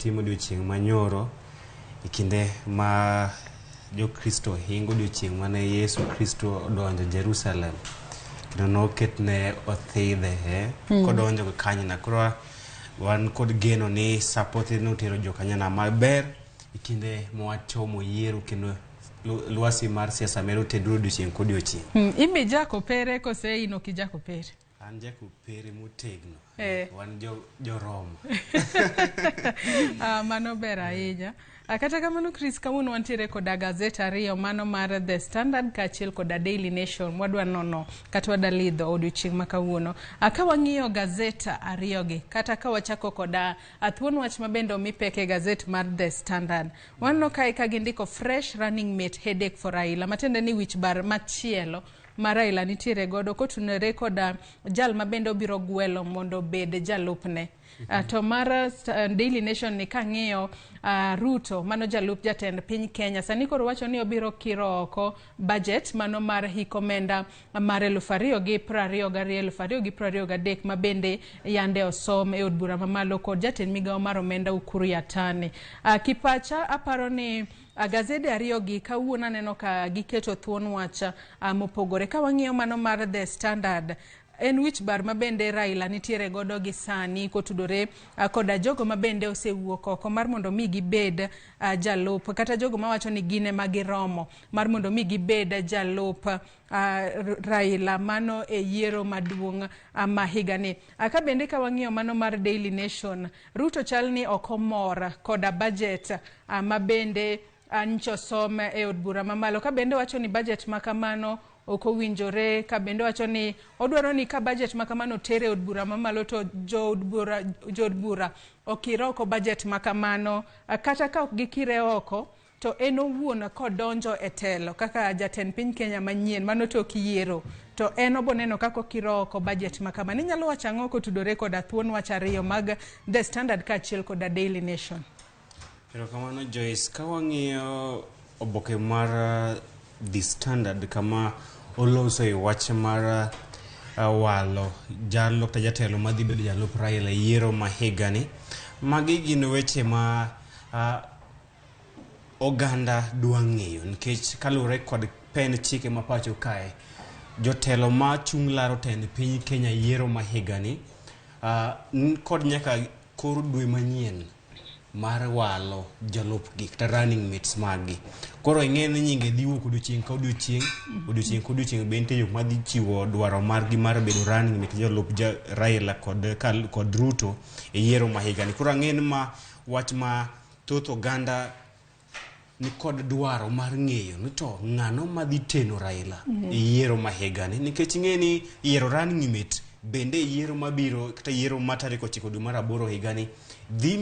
watimo odiochieng' manyoro ikinde ma jo Kristo hingo odiochieng' mane Yesu Kristo odonjo Jerusalem kendo noketne othidhe kodonjo kanyna. Koro wan kod geno ni sapote notero jokanyana maber ikinde mwatomo yiero kendo luasi mar siasa mero tedro odiochieng' kodiochieng'. Imbe jako pere kose ino kijako pere? An jako pere motegno. Wan jo Roma. Mano ber ahinya. Kata kamano Chris, kawuono wantiere koda Gaset ariyo, mano mar The Standard kaachiel koda Daily Nation. Wadwa nono kata wadalidho odiochieng' ma kawuono. Ka wang'iyo Gaset ariyogi kata ka wachako koda thuon wach mabende omipeke Gaset mar The Standard. Waneno kae ka gindiko fresh running mate headache for Raila. Matiende ni wich bar machielo ma Raila nitiere godo kotunore koda jal mabende obiro gwelo mondo bed jalupne. To mar Daily Nation ni kang'iyo Ruto mano jalup jatend piny Kenya sani koro wacho ni obiro kiro oko budget mano mar hikomenda mar 2022-2023 mabende yande osom e od bura mamalo kod jatend migawo mar omenda Ukuru Yatani. Kipacha aparo ni Gazede ariyogi kawuono neno ka giketo thuon wacha mopogore. Ka wang'iyo mano mar The Standard, en wich bar mabende Raila nitiere godo gi sani kotudore koda jogo mabende osewuok oko mar mondo mi gibed jalup, kata jogo mawacho ni gine magiromo mar mondo mi gibed jalup Raila mano e yiero maduong' mahigani. Ka bende ka wang'iyo mano mar Daily Nation, Ruto chalni okomor koda budget mabende ancho som e od bura mamalo. Ka bende wacho ni budget makamano okowinjore, ka bende wacho ni odwaro ni ka budget makamano tere od bura mamalo to jo od bura okire oko budget makamano, kata ka ok gikire oko to en owuon kodonjo e telo kaka jatend piny Kenya manyien mano to kiyiero to en oboneno kako kiro oko budget makamano. Inyalo wacho ang'o kotudore koda thuon wach ariyo mag The Standard kaachiel koda Daily Nation? Pero kamano Joyce, ka wang'iyo oboke mar The Standard kama oloso e wach mar walo jalo kata jatelo madhi bedo jalup Raila yiero mahigani, magi gin weche ma oganda dwa ng'eyo nikech kalure kod pen chike ma pacho kae jotelo ma chung' laro tend piny Kenya yiero mahigani kod nyaka kor dwe manyien mar walo jalupgi kata running mates magi. Koro ing'eni nyinge dhiwuok odiochieng' ka odiochieng' bende jok madhi chiwo dwaro margi mar bedo running mate jalup Raila kod Ruto e yiero mahigani. Koro ang'eni ma wach ma thoth oganda ni kod dwaro mar ng'eyo ni to ng'ano madhi teno Raila e yiero mahigani, nikech ing'eni yiero running mate bende yiero mabiro kata yiero ma tarik 9 dwe mar 8 higani dhi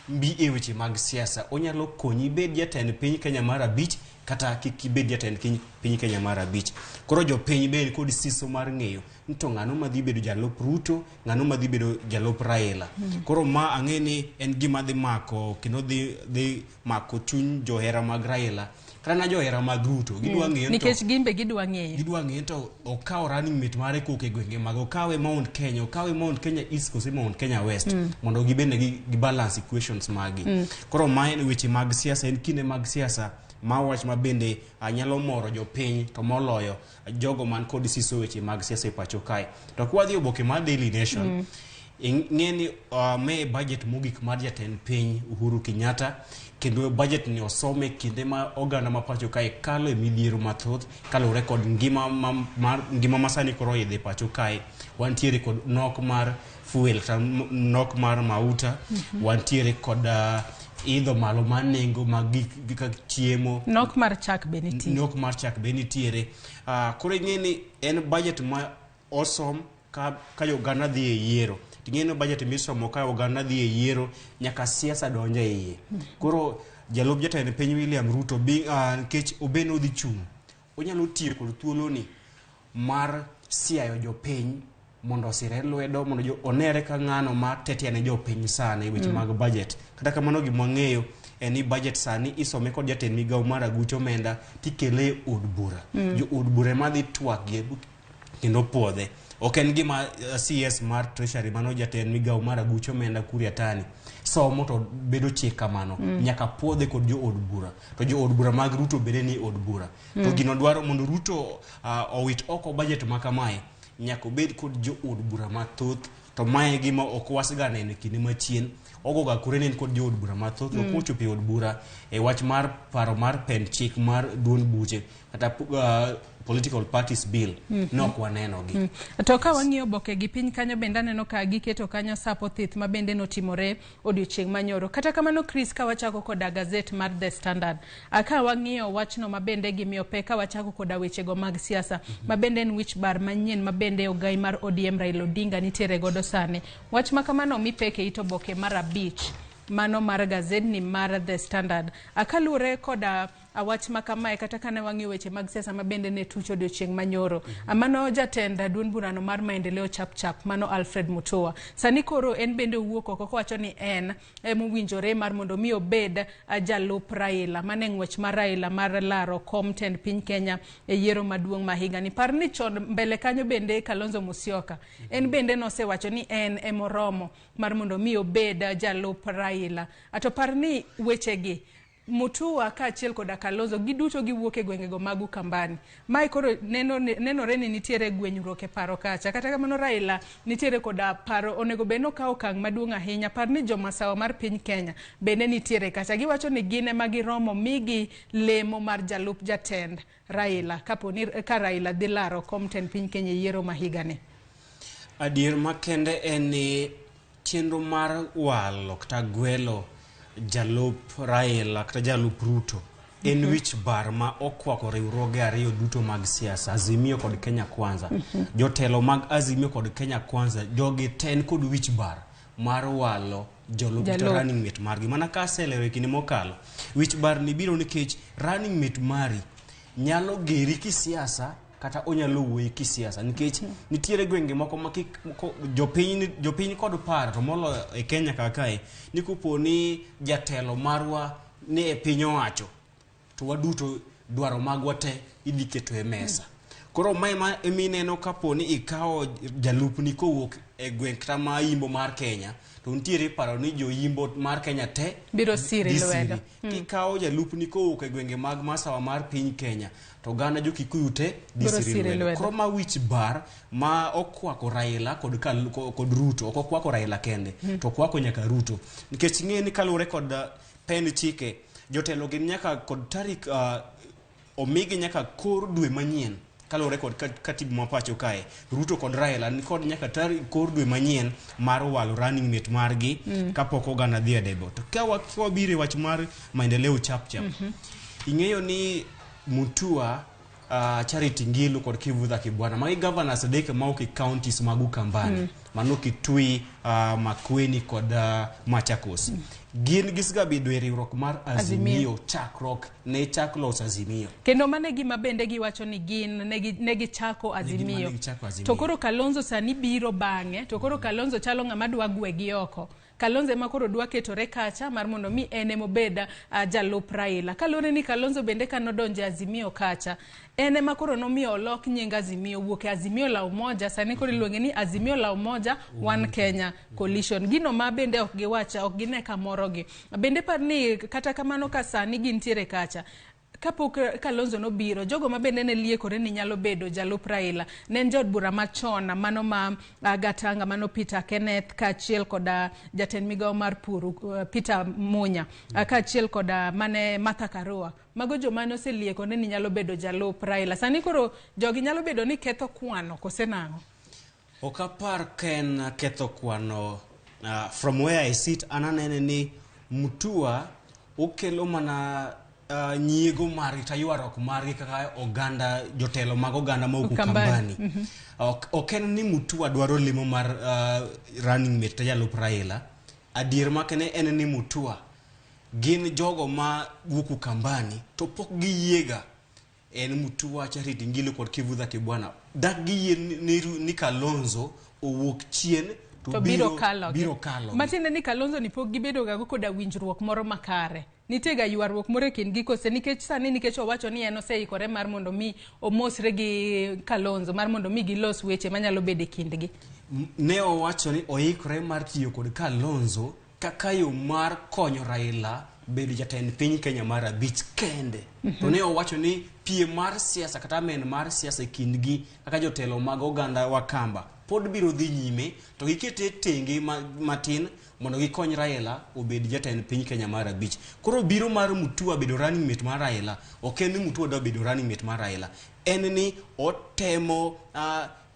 mbi e weche mag siasa. Onyalo konyi bed jatend piny Kenya mar 5 kata kik ibed jatend piny Kenya mar 5. Koro jopiny bende kod siso mar ng'eyo ni to ng'ano madhi bedo jalup Ruto, ng'ano madhi bedo jalup Raila. Koro ma ang'eni en gima dhi mako kendo dhi mako chuny johera mag Raila kata na johera mag Ruto. Gidwa ng'eyo nikech gimbe gidwa ng'eyo to okaw running mate mare koke gwenge mag okawe Mount Kenya East kose Mount Kenya West mondo gibende gi balance equations magi. Koro ma en weche mag siasa, en kinde mag siasa ma wach mabende nyalo moro jopiny to moloyo jogo man kod siso weche mag siasa e pacho kae. To kwa dhi oboke mar Daily Nation ng'eni me budget mogik mar jatend piny Uhuru Kenyatta, kendo budget ni osome kinde ma oganda ma pacho kae kalo e midhiero mathoth kalore kod ngima masani koro idhe pacho kae. Wantiere kod nok mar fuel kata nok mar mauta, wantiere kod idho malo mar nengo mag gik chiemo, nok mar chak be nitiere. Koro ing'eni en budget ma osom ka oganda dhi e yiero. Ting'eno budget misomo ka oganda dhi e yiero nyaka siasa donjo e iye. Koro jalup jatend piny William Ruto nikech obeno dhi chung', onyalo tiyo kod thuolo ni mar siayo jopiny mondo osire lwedo mondo onere ka ng'ano ma tetiane jopiny sani weche mag budget. Kata kamano gima ng'eyo en ni budget sani isome kod jatend migawo mar agucho omenda tikele od bura. Jo od bura madhi twak kendo puodhe. Ok en gima CS mar Treasury mano jatend migawo mar agucho omenda Ukuru Yatani somo to bedo chik kamano nyaka puodhe kod jo od bura to jo od bura mag Ruto bede ni od bura to gino dwaro mondo Ruto owit oko budget makamae nyaka bed kod jo od bura mathoth to mae gima ok wasga neno kinde machien ogoga kurenen kod jo od bura mathoth to kochopo od bura e wach mar paro mar pen chik mar duond buche kata political parties bill nok waneno gi to ka wang'iyo boke gi piny kanyo bende aneno ka giketo kanyo sapo thith ma bende notimore odiochieng' manyoro kata kamano Chris ka wachako koda Gaset mar The Standard ka wang'iyo wachno ma bende gimiyo pek ka wachako koda wechego mag siasa ma bende en wich bar manyien ma bende ogai mar ODM Raila Odinga nitiere godo sani wach ma kamano mi peke ito boke mar abich mano mar Gaset ni mar The Standard akalure koda awach makamae kata kane wang'iyo weche mag siasa ma bende ne tucho odiochieng' manyoro amano jatend duond burano mar maendeleo chap mano Alfred Mutua sani koro en bende wuok oko kowacho ni en mowinjore mar mondo mi obed jalup Raila mane ng'wech mar Raila mar laro kom tend piny Kenya e yiero maduong' ma higa ni par ni chon mbele kanyo bende Kalonzo Musyoka en bende nosewacho ni en emoromo mar mondo mi obed jalup Raila ato par ni wechegi Mutua ka achiel koda Kalonzo giduto giwuok e gwengego mag Ukambani mai koro nenore ni nitiere gwenyruok e paro kacha kata kamano Raila nitiere koda paro onego beno ka okang' maduong' ahinya par ni joma sawa mar piny Kenya bende nitiere kacha giwacho ni gine magiromo migi lemo mar jalup jatend Raila kaponi ka Raila dhi laro kom tend piny Kenya yiero ma higani adier makende en ni chenro mar walo kata gwelo jalup Raila kata jalup Ruto en wich bar ma okwako riwruoge ariyo duto mag siasa Azimio kod Kenya Kwanza jotelo mag Azimio kod Kenya Kwanza jogi ten kod wich bar mar walo jalup running mate margi mana ka selero kinde mokalo wich bar ni biro nikech running mate mari nyalo geri kisiasa kata onyalo wuoyi kisiasa nikech nitiere gwenge moko ma jopiny kod paro to molo e Kenya kakae ni kuponi jatelo marwa ni e piny owacho to waduto dwaro magwa te idhi keto e mesa koro mai ma emineno kaponi ikawo jalupni kowuok e gweng' kata ma yimbo mar Kenya to nitiere paro ni jo yimbo mar Kenya te biro siri lwedo kikawo jalupni kowuok e gwenge mag masawa mar piny Kenya to gana jo Kikuyu te disiri lwedo koro ma wich bar ma okwako Raila kod Ruto ok okwako Raila kende to okwako nyaka Ruto nikech ng'e ni kalure kod pen chike jotelo gin nyaka kod tarik omigi nyaka kor dwe manyien kalure kod katibu mapacho kae Ruto kod Raila ni kod nyaka kor dwe manyien mar walo running mate margi kapok oganda dhi debo to ka wabire wach mar maendeleo chap ing'eyo ni Mutua Charity Ngilu kod Kivutha Kibwana magi governors adek mauki counties mag Ukambani mano Kitui Makueni kod Machakos gin gisga bedo e riwruok mar Azimio chakruok ne chaklos Azimio kendo mane gima bende giwacho ni gin negi chako Azimio to koro Kalonzo sani biro bang'e to koro Kalonzo chalo ng'ama dwa gwegi oko Kalonzo ma koro dwa ketore kacha mar mondo mi ene mobeda jalup Raila kalore ni Kalonzo bende kanodonje Azimio kacha ene ma koro nomiyo olok nying Azimio wuok Azimio la umoja sani koro iluonge ni Azimio la umoja One Kenya Coalition gino ma bende ok giwacha ok gine kamoro gi bende par ni kata kamano ka sani gintiere kacha kapok Kalonzo no biro jogo ma bende ne liekore ni nyalo bedo jalup Raila ne jod bura machon mano ma Gatanga mano Peter Kenneth ka achiel koda jatend migao mar pur Peter Munya ka achiel koda mane Martha Karua mago joma no seliekore ni nyalo bedo jalup Raila sani koro jogi nyalo bedo ni ketho kwano kosenango okapar ken ketho kwano from where I sit ananene ni Mutua okelo mana nyiego mari tayuarok mari kaka oganda jotelo mag oganda ma Ukambani oken ni Mutua dwaro limo mar running mate jalup Raila adier makene en ni Mutua gin jogo ma wuok Ukambani to pok giyiega en Mutua Charity Ngilu kod Kivutha Kibwana dak giyie ni Kalonzo owuok chien to biro kalo matinde ni Kalonzo ni pok gibedo ga koda winjruok moro makare nitega yuarruok more kin gikose nikech sani nikech owacho ni en oseikore mar mondo mi omosre gi Kalonzo mar mondo mi gilos weche manyalo bede kindgi ne owacho ni oikore mar tiyo kod Kalonzo kaka yo mar konyo Raila bedo jatend piny Kenya mar abich kende. To ne owacho ni piem mar siasa kata men mar siasa e kindgi kaka jotelo mag oganda Wakamba pod biro dhi nyime to gikete tenge matin mondo gikony Raila obed jatend piny Kenya mar abich. Koro biro mar Mutua bedo running mate mar Raila, ok en ni Mutua da bedo running mate mar Raila. En ni otemo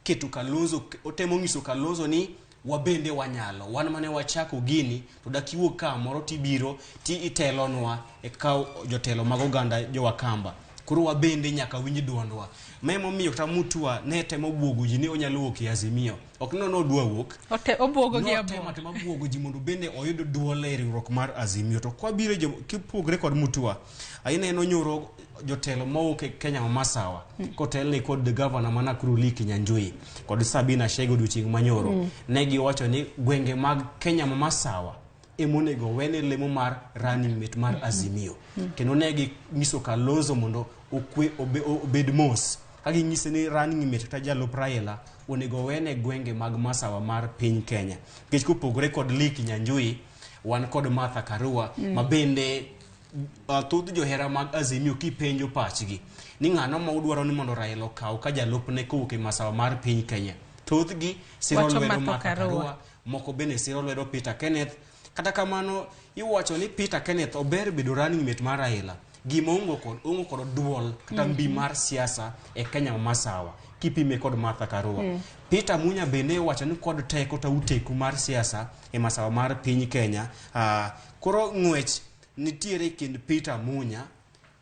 keto Kalonzo, otemo nyiso Kalonzo ni wabende wanyalo, wan mane wachako gini to dakiwo ka moro tibiro ti itelonwa e kaw jotelo mag oganda jo Wakamba. Koro wabende nyaka winj duondwa. Memo miyo kata Mutua ne temo buogo ji ni onyalo wuok e Azimio. Ok no dwa wuok. Obuogo gi abo. No tema buogo ji mondo bende oyud duol e riwruok mar Azimio. To kwa biro kipogre kod Mutua, aineno nyoro jotelo mawuok e Kenya ma Masawa. Kotelne kod the governor ma Nakuru Lee Kinyanjui kod Sabina Chege odiochieng' manyoro. Ne giwacho ni gwenge mag Kenya ma Masawa emonego wene lemo mar running mate mar Azimio. Kendo ne ginyiso Kalonzo mondo obed mos. Kagi nyise ni running mate kata jalup Raila onego wene gwenge mag Masawa mar piny Kenya. Nikech kopogore kod Lee Kinyanjui, wan kod Martha Karua mabende thoth johera mag Azimio kipenjo pachgi ni ng'ano ma udwaro ni mondo Raila okaw ka jalupne kowuok e Masawa mar piny Kenya. Thothgi siro lwedo Martha Karua, moko bende siro lwedo Peter Kenneth. Kata kamano iwacho ni Peter Kenneth ober bedo running mate mar Raila. Gima ongo kod duol kata mbi mar siasa e Kenya ma Masawa kipime kod Martha Karua. Peter Munya bende wacho ni kod teko ta uteku mar siasa e Masawa mar piny Kenya. Koro ng'wech nitiere kind Peter Munya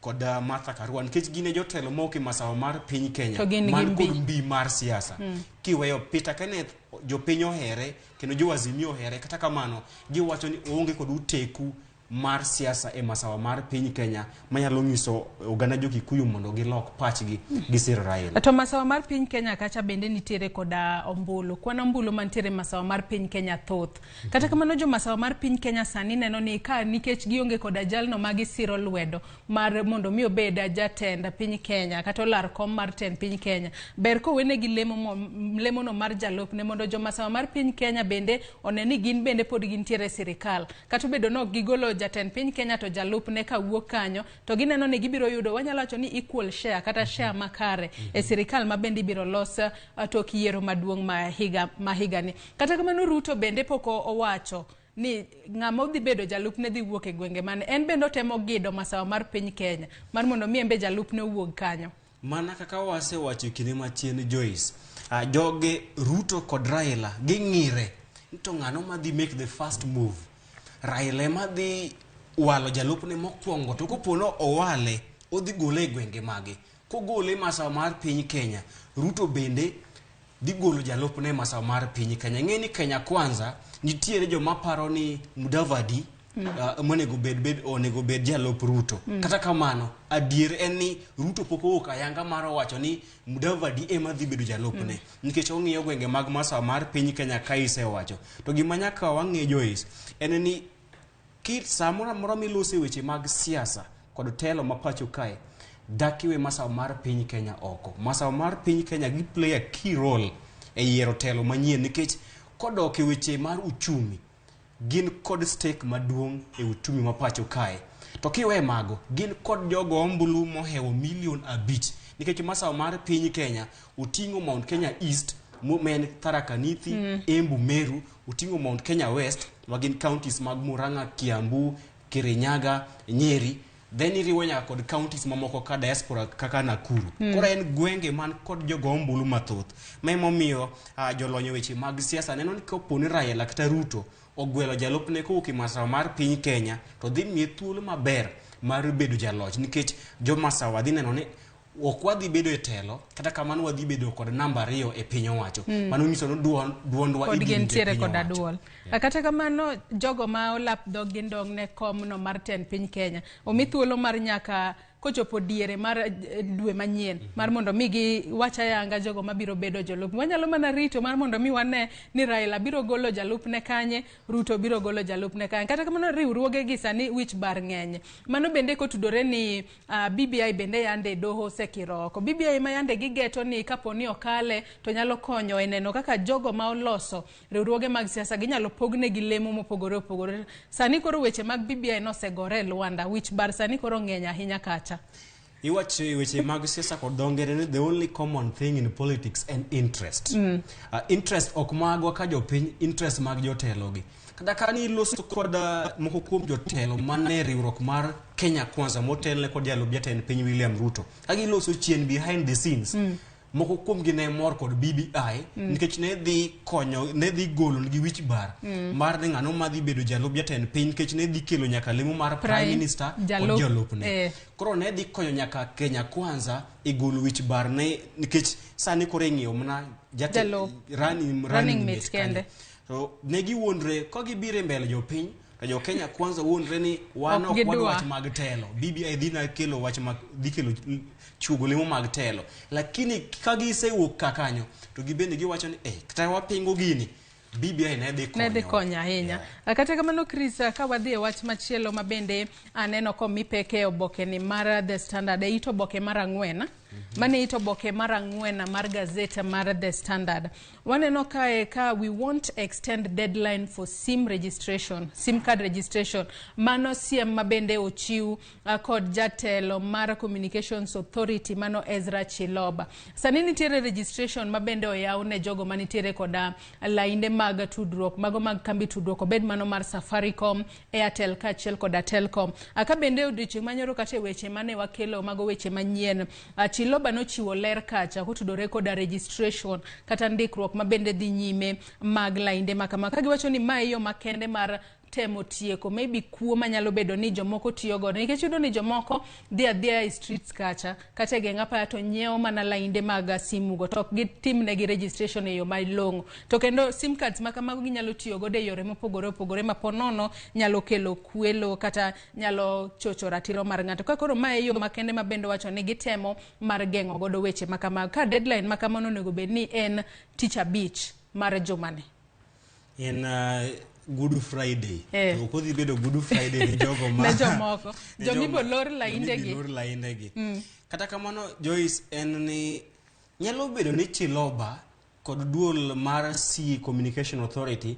kod Martha Karua nikech gine jotelo moko e Masawa mar piny Kenya man kod mbi mar siasa. Kiweyo Peter Kenneth jopiny ohere kendo jo Azimio ohere, kata kamano giwacho ni onge kod uteku mar siasa e Masawa mar piny Kenya manyalo nyiso oganda jo Kikuyu mondo gilok pachgi gisir Raila. To Masawa mar piny Kenya kacha bende nitiere koda ombulu. Kwan ombulu mantiere Masawa mar piny Kenya thoth. Kata kamano jo Masawa mar piny Kenya sani neno ni ka nikech gionge koda jalno magi siro lwedo mar mondo mi obeda jatend piny Kenya kata lar kom mar tend piny Kenya. Ber ko wene gi lemo no mar jalup ne mondo jo Masawa mar piny Kenya bende oneni gin bende pod gintiere sirikal. Kata bedo no gigolo jatend piny Kenya to jalup ne ka wuok kanyo to gineno ni gibiro yudo wanyalo wacho ni equal share kata share makare e sirikal ma bende biro los to kiero maduong' ma higa ni. Kata kamano Ruto bende poko owacho ni ng'ama odhi bedo jalup ne dhi wuok e gwenge mane en bende otemo gido Masawa mar piny Kenya mar mondo miembe jalup ne wuog kanyo. Mana kaka wasewacho kinde machien Joyce, joge Ruto kod Raila ging'ire to ng'ano madhi make the first move. Raila madhi walo jalupne mokwongo to kopono owale odhi gole e gwenge mage. Kogole Masawa mar piny Kenya, Ruto bende dhi golo jalupne Masawa mar piny Kenya. Ng'eni Kenya Kwanza nitiere joma paro ni Mudavadi onego bed jalup Ruto. Kata kamano adier en ni Ruto poko owuok ayanga mar wacho ni Mudavadi ema dhi bedo jalupne nikech ong'iyo gwenge mag Masawa mar piny Kenya ka isewacho. To gima nyaka wang'e Joyce en ni kit samora moro milose weche mag siasa kod telo ma pacho kae dakiwe Masawa mar piny Kenya oko. Masawa mar piny Kenya gi play a key role e yiero telo manyien nikech kodok e weche mar uchumi gin kod stake maduong' e uchumi ma pacho kae. To kiwe mago gin kod jogo ombulu mohewo milion 5 nikech Masawa mar piny Kenya utingo Mount Kenya East men Tharaka Nithi, Embu, Meru, utingo Mount Kenya West wagin counties mag Murang'a, Kiambu, Kirinyaga, Nyeri, then iriwo nyaka kod counties mamoko ka diaspora kaka Nakuru. Kora en gwenge man kod jogo ombulu mathoth. Memo miyo jolonyo weche mag siasa neno ni koponi Raila kata Ruto ogwelo jalupne kowuok e Masawa mar piny Kenya to dhi miye thuolo maber mar bedo jaloch nikech jo Masawa dhi neno ni ok wadhi bedo e telo kata kamano wadhi bedo kod namba 2 e piny owacho. Mano nyiso ni duondwa igentiere kod duol. Kata kamano jogo ma olap dog gindong ne kom no mar ten piny Kenya omi thuolo mar nyaka kochopo diere mar dwe manyien mar mondo mi gi wacha yanga jogo mabiro bedo jolup. Wanyalo mana rito mar mondo mi wane ni Raila biro golo jalup ne kanye, Ruto biro golo jalup ne kanye. Kata kamano riwruoge gi sani wich bar ng'eny. Mano bende kotudore ni BBI bende yande doho sekiroko. BBI ma yande gigeto ni kapo ni okale to nyalo konyo e neno kaka jogo ma oloso riwruoge mag siasa ginyalo pogne gi lemo mopogore opogore. Sani koro weche mag BBI no segore Luanda, wich bar sani koro ng'eny ahinya kacha. Iwache weche mag siasa kod dongere, the only common thing in politics and interest. Interest ok magwa ka jopiny, interest mag jotelo gi. Kada kani loso kod moko kuom jotelo mane riwruok mar Kenya Kwanza motelne kod jalup jatend piny William Ruto. Agi loso chien behind the scenes. Moko kuom gi ne mor kod BBI nikech ne dhi konyo, ne dhi golo gi wich bar mar ni ng'ano madhi bedo jalup jatend piny nikech ne dhi kelo nyaka lemo mar prime minister kod jalupne. Koro ne dhi konyo nyaka Kenya Kwanza e golo wich bar ne nikech sani koro ing'iyo mana running mate kende. So ne giwuondre ka gibire mbele jopiny to jo Kenya Kwanza wuondre ni wan ok wadwa wach mag telo. BBI dhi na kelo wach mag dhi kelo chugo lemo mag telo, lakini ka gisewuok kakanyo to gibende giwacho ni kata wapingo gini BBI ne dhi konyo ahinya. Kata kamano Chris, ka wadhi e wach machielo mabende aneno komipeke oboke ni mar The Standard, ito boke mar ang'wen mane ito boke mar ang'wen mar Gaset mar The Standard. Waneno ka we won't extend deadline for SIM card registration. Mano siem mabende ochiw kod jatelo mar Communications Authority mano Ezra Chiloba. Sani nitiere registration mabende oyaw ne jogo manitiere koda lainde mag tudruok, mago mag kambi tudruok, obed mano mar Safaricom, Airtel kachiel koda Telcom. Aka bende odiochieng' manyoro kata weche mane wakelo mago weche manyien. Chiloba no chiwo ler kacha kotudore koda registration kata ndikruok mabende dhi nyime mag lainde makama. Ka giwacho ni ma yo makende mar temo tieko maybe kuo manyalo bedo ni jomoko tiyo godo nikech yudo ni jomoko dhia e streets kacha kata geng'a pa to nyiewo mana lainde mag simu go to gitimne gi registration e yo malong'o. To kendo sim cards makamago ginyalo tiyo godo e yore mopogore opogore ma ponono nyalo kelo kwelo kata nyalo chocho ratiro mar ng'ato. Ka koro ma yo makende mabende wacho ni gitemo mar geng'o godo weche makamago. Ka deadline makamano onego bed ni en tich abich mar jumani. Good Friday. To kodhi bedo Good Friday ni jogo ma ne jomoko jomibo lor lainde gi. Kata kamano Joyce en ni nyalo bedo ni Chiloba kod duol mar Communication Authority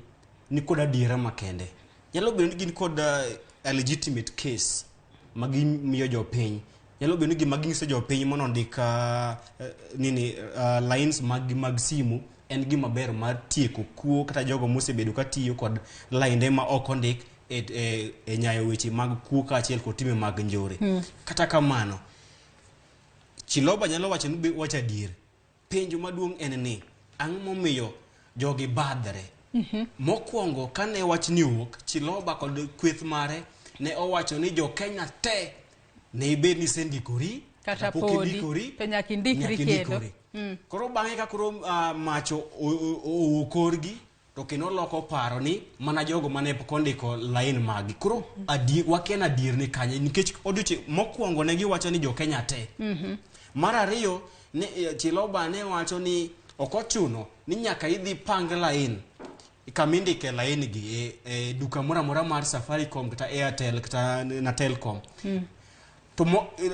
ni kod adiera makende. Nyalo bedo ni gin kod a legitimate case magi miyo jopiny. Nyalo bedo ni gima ginyiso jopiny mondo ndika lines mag simu en gima ber mar tieko kuo kata jogo mosebedo ka tiyo kod lainde ma ok ondik e nyayo weche mag kuo kaachiel kod time mag njore. Kata kamano Chiloba nyalo wacho ni wacha adier. Penjo maduong' en ni ang'o momiyo jogi badre. Mokwongo kane wach ni wuok, Chiloba kod kweth mare ne owacho ni jo Kenya te ne ibed ni sendikori kata podi to nyaka indikri kendo. Koro bang'e ka koro macho okorgi to kendo loko paro ni mana jogo mane kondiko line magi. Koro waken adier ni kanye nikech odiochieng' mokwongo ne giwacho ni jo Kenya te. Mar ariyo Chiloba ne wacho ni ok ochuno ni nyaka idhi pang line kamindike line gi e duka mora mar Safaricom kata Airtel kata na Telcom. To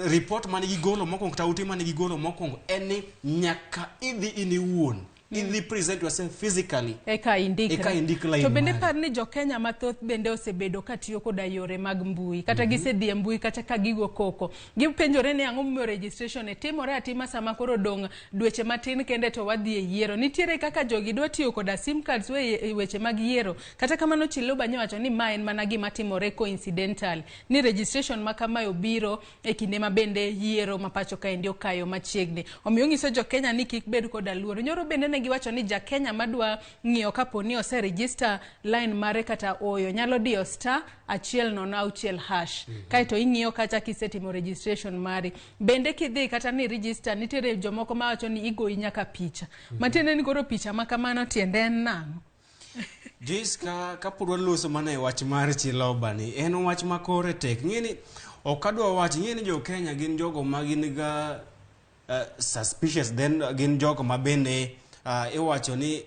report mane gigolo mokwongo kata ute mane gigolo mokwongo en ni nyaka idhi iniwuon. Idhi present yourself physically. Eka indikre. To bende par ni jo Kenya mathoth bende osebedo katiyo koda yore mag mbui. Kata gisedhi e mbui kata ka gigo koko. Gipenjore ni ang'o momiyo registration timore atima sama koro dong' dweche matin kende to wadhi e yiero. Nitiere kaka jogi dwa tiyo koda sim cards weche mag yiero. Kata kamano Chiloba nyowacho ni ma en mana gima timore coincidental. Ni registration makamayo biro e kinde ma bende yiero mapacho ka endi okayo machiegni. Omiyo nyiso jo Kenya ni kik bed koda luoro. Nyoro bende ne giwacho ni ja Kenya madwa ng'iyo kapo ni ose register line mare kata oyo nyalo diyo *106#. Kaito ing'iyo kacha kisetimo registration mari. Bende kidhi kata ni register nitiere jomoko ma wacho ni igoyi nyaka picha. Matiende ni koro picha makamano tiende en nang'o? Jiska ka puro loso mana e wach mar Chiloba ni en wach makore tek. Ng'eni okadwa wach ng'e ni jo Kenya gin jogo ma gin ga suspicious, then gin jogo ma bende iwacho ni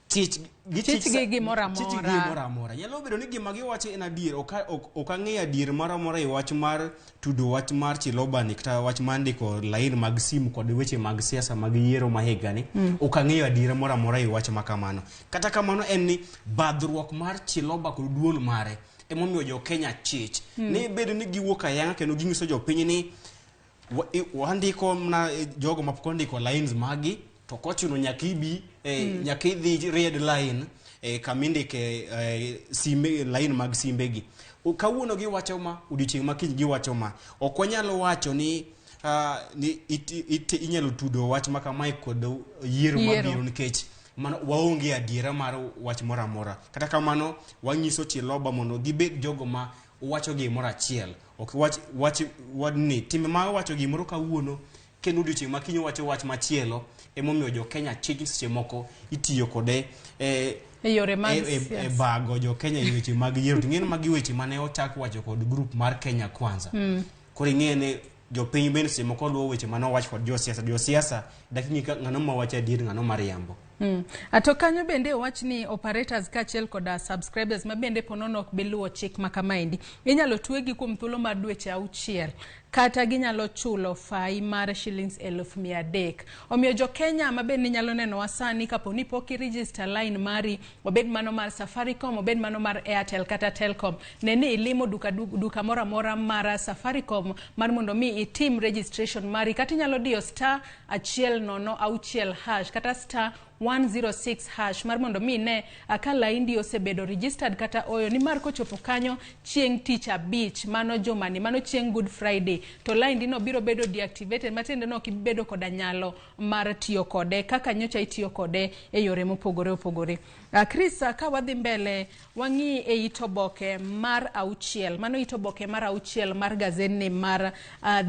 chich gi gimoro amora. Nyalo bedo ni gima giwacho en adier, ok ang'eyo adier moro amora e wach mar tudo wach mar Chilobani kata wach mar ndiko lain mag simu kod weche mag siasa mag yiero ma higani. Ok ang'eyo adier moro amora e wach makamano. Kata kamano en ni badhruok mar Chiloba kod duol mare emomiyo jo Kenya chich. Ni bedo ni giwuok ayanga kendo ginyiso jopiny ni wandiko na jogo mapok ndiko lines magi to kochuno nyakibi nyakidhi red line kamindike simbe line mag simbegi. Kawuono giwacho ma, odiochieng' makiny giwacho ma. Ok wanyalo wacho ni inyalo tudo wach makamae kod yiero mabiro nikech mano waonge adiera mar wach moro amora. Kata kamano wanyiso Chiloba mondo gibed jogo ma wacho gimoro achiel. Ok wach wadni timbe ma wacho gimoro kawuono kendo odiochieng' makiny wacho wach machielo emomiyo jo Kenya chich seche moko itiyo kode yore mag bago jo Kenya e weche mag yiero. Ting'en magi weche mane ochak wacho kod group mar Kenya Kwanza. Koro ing'ene jopiny bende seche moko luwo weche mane owach kod josiasa daking'i ng'ano ma wacho adier ng'ano mariambo. Ato kanyo bende wach ni operators kachiel koda subscribers ma bende ponono ok beluwo chik makamaendi inyalo twegi kuom thuolo mar dweche 6 kata ginyalo chulo fai mar shillings 300,000. Omiyo jo Kenya ma bende nyalo neno wasani kapo ni pok i-register line mari, obed mano mar Safaricom, obed mano mar Airtel kata Telcom, neni ilimo duka moro amora mar Safaricom mar mondo mi itim registration mari, kata inyalo diyo *106# kata *106# mar mondo mi ne aka laindi osebedo registered kata oyo, ni mar kochopo kanyo chieng' tich abich, mano jomani, mano chieng' Good Friday, to laindi no biro bedo deactivated, matende no kibedo koda nyalo mar tiyo kode kaka nyocha itiyo kode e yore mopogore opogore. Chris, ka wadhi mbele wangi e itoboke mar 6, mano itoboke mar 6 mar gazeni mar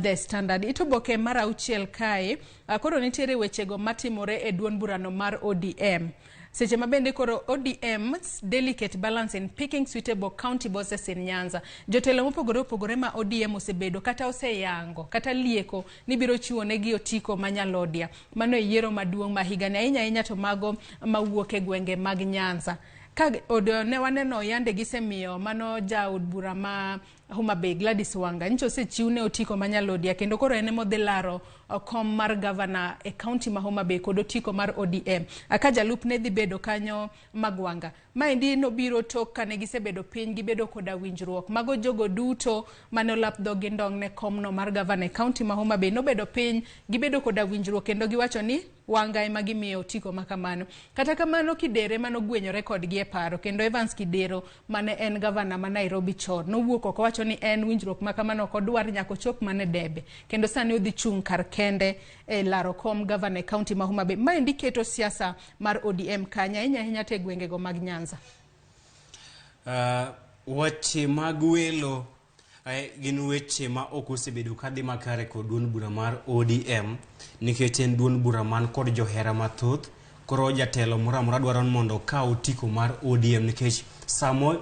The Standard. Itoboke mar 6 kae koro nitiere wechego matimore e duond burano mar ODM. Seche mabende koro ODM's delicate balance in picking suitable county bosses in Nyanza. Jotelo mopogore opogore ma ODM osebedo kata oseyango kata lieko ni biro chiwo negi otiko manyalodia. Mano yiero maduong' ma higani ahinya to mago mawuok e gwenge mag Nyanza. Ka ne waneno yande gisemiyo mano jaod bura ma Homa Bay Gladys Wanga ncho sechiwne otiko manyalodia kendo koro ene modhi laro kom mar governor e county ma Homa Bay kod otiko mar ODM. Aka jalup ne dhi bedo kanyo Magwanga. Maendi no biro tok kane gisebedo piny gibedo koda winjruok. Mago jogo duto manolap dhogi ndong' ne komno mar governor e county ma Homa Bay nobedo piny gibedo koda winjruok kendo giwacho ni Wanga ema gimiyo otiko makamano. Kata kamano Kidere mano gwenyore kodgi e paro kendo Evans Kidero mane en governor ma Nairobi chon nowuok oko wacho ni en winjruok makamano kodwar nyako chop mane debe kendo sani odhi chung' kar kende e laro kom governor e county ma Homa Bay. Maendi keto siasa mar ODM kanya ahinya te gwenge go mag Nyanza. Weche mag welo gin weche ma ok osebedo kadhi makare kod duond bura mar ODM nikech en duond bura man kod johera mathoth. Koro jatelo moro amora dwaro mondo kaw otiko mar ODM nikech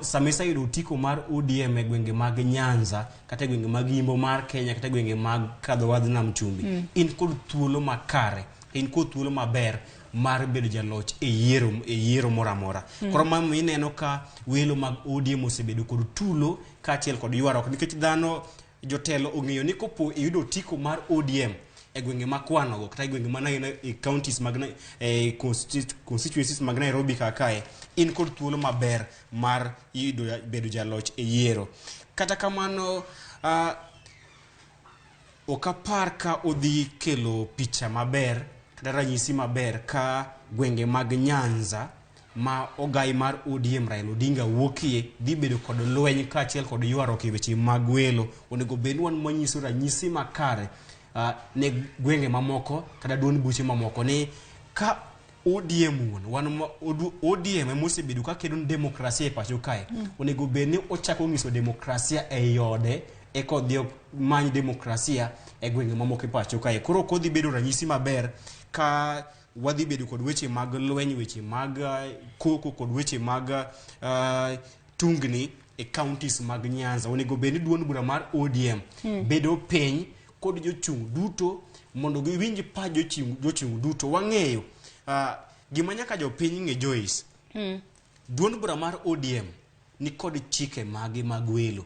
samisa yudo otiko mar ODM e gwenge mag Nyanza kata gwenge mag Yimbo mar Kenya kata gwenge mag kadho wadh nam chumbi, in kod thuolo makare, in kod thuolo maber mar bedo jaloch e yiero moro amora. Koro mama ineno ka welo mag ODM osebedo kod tulo kaachiel kod ywaruok nikech dhano jotelo ong'eyo ni kopo iyudo otiko mar ODM e gwenge makwanogo kata gwenge mana e counties mag constituencies mag Nairobi kakae, in kod thuolo maber mar bedo jaloch e yiero. Kata kamano okapar ka odhi kelo picha maber kata ranyisi maber ka gwenge mag Nyanza ma ogai mar ODM Raila Odinga wuokie dhi bedo kod lweny kaachiel kod ywaruok e weche mag welo. Onego bed wan manyiso ranyisi makare ne gwenge mamoko kata duond buche mamoko ni ka ODM ODM emosebedo ka kedo demokrasia e pacho kae, onego bed ni ochako nyiso demokrasia e yode e kodhi many demokrasia e gwenge mamoko e pacho kae. Koro kodhi bedo ranyisi maber ka wadhi bedo kod weche mag lweny, weche mag koko kod weche mag tungni e counties mag Nyanza onego bed ni duond bura mar ODM bedo piny kod jochung duto mondo giwinj pa jochung duto wang'eyo gima nyaka jopiny ng'e Joyce duond bura mar ODM ni kod chike magi mag welo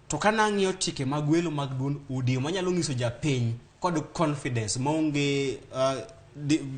to kana ng'iyo chike mag welo mag duond ODM manyalo nyiso japiny kod confidence maonge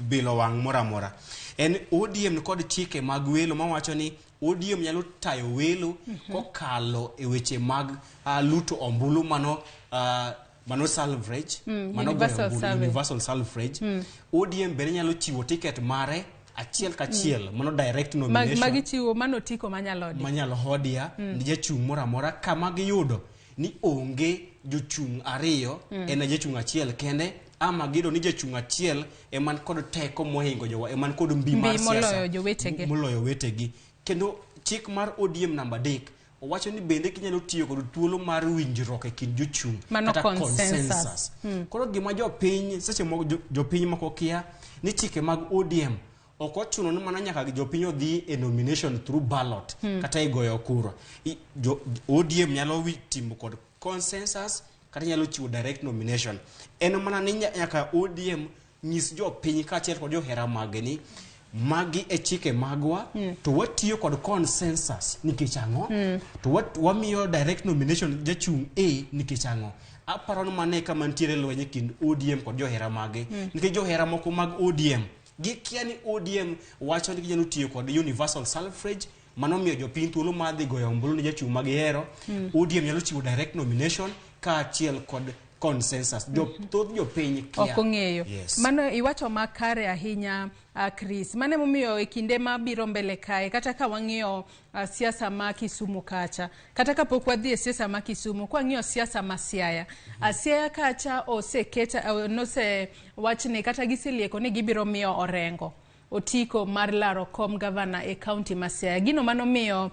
bilo wang' moramora en ODM ni kod chike mag welo mawacho ni ODM nyalo tayo welo kokalo e weche mag luto ombulu mano salvage universal salvage ODM bende nyalo chiwo ticket mare achiel kachiel mano direct nomination magi chiwo mano tiko manyalo hodia ni jachung moramora kama giyudo ni onge jochung ariyo en jachung achiel kende ama gido ni jachung achiel eman kod teko mohingo jowa eman kod mbi mar siasa moloyo wetegi kendo chik mar ODM namba 3 owacho ni bende kinyalo tiyo kod thuolo mar winjruok e kind jochung kata consensus koro gima jopiny seche moko jopiny moko kia ni chike mag ODM ok ochuno ni mana nyaka jopiny odhi e nomination through ballot kata e goyo kura ODM nyalo timo kod consensus kata nyalo chiwo direct nomination en mana ni nyaka ODM nyis jopiny kaachiel kod johera mage ni magi e chike magwa to watiyo kod consensus nikech ang'o to wamiyo direct nomination jachung A nikech ang'o aparo ni mane kama ntiere lwenye kind ODM kod johera mage nikech johera moko mag ODM gikia ni ODM wacho ni ginyalo tiyo kod universal suffrage mano miyo jopiny thuolo mar dhi goyo ombulu ni jachung magihero ODM nyalo chiwo direct nomination kaachiel kod consensus thoth jopiny kia ok ong'eyo mano iwacho makare ahinya Chris mane momiyo e kinde mabiro mbele kae kata ka wang'iyo siasa ma Kisumu kacha kata kapok wadhi e siasa ma Kisumu kwa ng'iyo siasa ma Siaya Siaya kacha oseketa nose wachne kata giselieko ni gibiro miyo Orengo otiko mar laro kom gavana e county ma Siaya gino mano miyo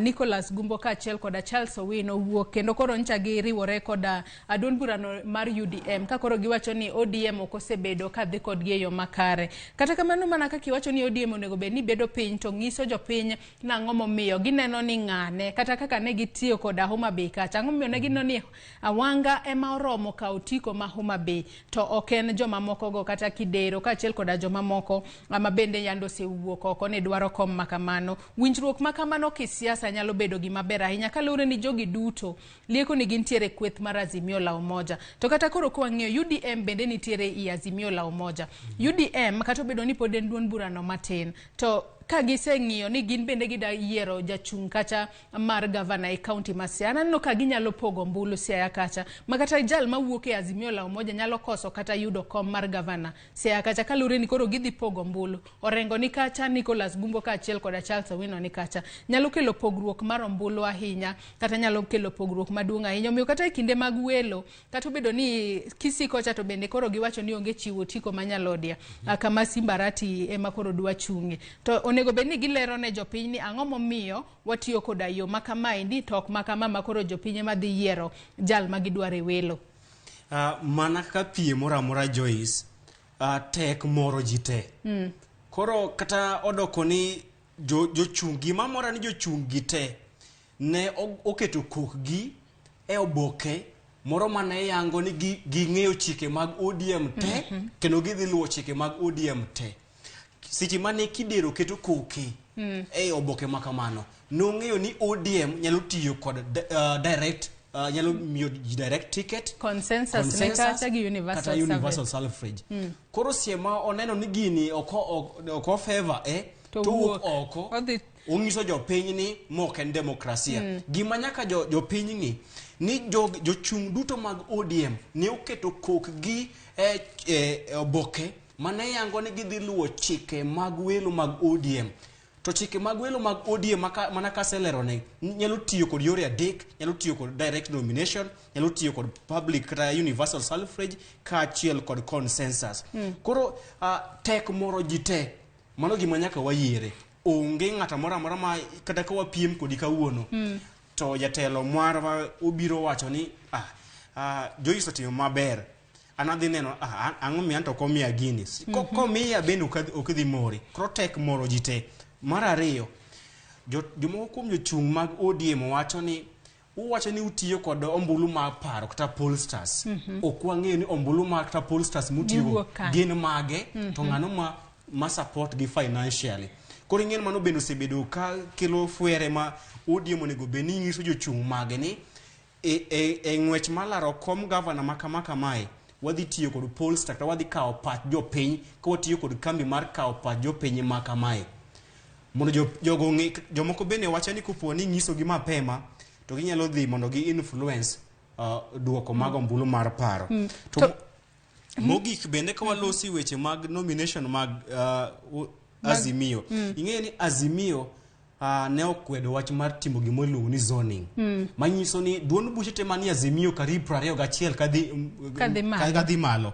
Nicholas Gumbo kaachiel koda Charles Owino wuok kendo koro ncha gi riwore koda duond burano mar UDM ka koro giwacho ni ODM ok osebedo ka dhi kod yo makare kata kamano mana ka kiwacho ni ODM onego bed ni bedo piny to ngiso jopiny na ang'o momiyo gineno ni ng'ane kata kaka ne gitiyo koda Homa Bay kacha ang'o momiyo ne gineno ni Awanga ema oromo ka otiko ma Homa Bay to ok en joma moko go kata Kidero kaachiel koda joma moko bende yando se wuok oko ne dwaro kom makamano winjruok makamano kisiasa nyalo bedo gima ber ahinya kalure ni jogi duto lieko ni gintiere kweth mar Azimio la Umoja to kata koro kwa ng'iyo UDM bende nitiere i Azimio la Umoja UDM kata bedo ni pod en duond burano matin to ka giseng'iyo ni gin bende gida yiero jachung kacha mar gavana e county ma Siaya no ka ginyalo pogo mbulu Siaya kacha makata jal mawuok e Azimio la Umoja nyalo koso kata yudo kom mar gavana Siaya kacha kalure ni koro gidhi pogo mbulu Orengo ni kacha Nicholas Gumbo kaachiel koda Charles Owino ni kacha nyalo kelo pogruok mar mbulu ahinya kata nyalo kelo pogruok maduong' ahinya omiyo kata e kinde mag welo kata bedo ni kisiko cha to bende koro giwacho ni onge chiwo tiko manyalodia kama Simbarati ema koro dwa chungi to onego bed ni gilero ne jopiny ni ang'o momiyo watiyo koda yo makamaendi to ok makama makoro jopiny ema dhi yiero jal magidware welo mana kaka piem moramora Joyce tek moro jite koro kata odoko ni jochungi mamora ni jochungi te ne oketo kokgi e oboke moro mane yango ni ging'eyo chike mag ODM te kendo gidhi luwo chike mag ODM te sichi mane Kidero keto koke e oboke makamano nong'eyo ni ODM nyalo tiyo kod direct nyalo miyo direct ticket consensus kata gi universal suffrage koro siema oneno ni gini oko favor to oko ongiso jopiny ni mok en demokrasia gima nyaka jopiny ni jochung duto mag ODM ne oketo kokgi e oboke mane yango ni gidhi luwo chike mag welo mag ODM to chike mag welo mag ODM mana kaselero ne nyalo tiyo kod yore adek nyalo tiyo kod direct nomination nyalo tiyo kod public kata universal suffrage kaachiel kod consensus koro tek moro jite mano gima nyaka wayiere onge ng'ata moro ma kata ka wapiem kodi kawuono to jatelo marwa obiro wacho ni Joyce otimo maber anadhi neno ang'o mi anto komiya gini komiya bende ok dhi mori koro tek moro jite mar ariyo jomoko kuom jochung' mag ODM wacho ni utiyo kod ombulu mag paro kata pollsters. Ok wang'eyo ni ombulu mag kata pollsters mutiyo gin mage to ng'ano ma support gi financially. Koro ing'en mano bende osebedo ka kelo fwere ma ODM onego bed ni nyiso jochung' mage ni ng'wech mar laro kom gavana ma kamae wadhi tiyo kod pollster kata wadhi kawo pach jopiny ka watiyo kod kambi mar kawo pach jopiny ma kamae. Mondo jomoko bende wacho ni kopo ni nyisogi mapema to ginyalo dhi mondo gi influence duoko mag ombulu mar paro. To mogik bende ka walosi weche mag nomination mag Azimio. Ing'eyo ni Azimio ne okwedo wach mar timo gimo iluongo ni zoning. Manyiso ni duond buche te manie Azimio karibu 21 kadhi malo.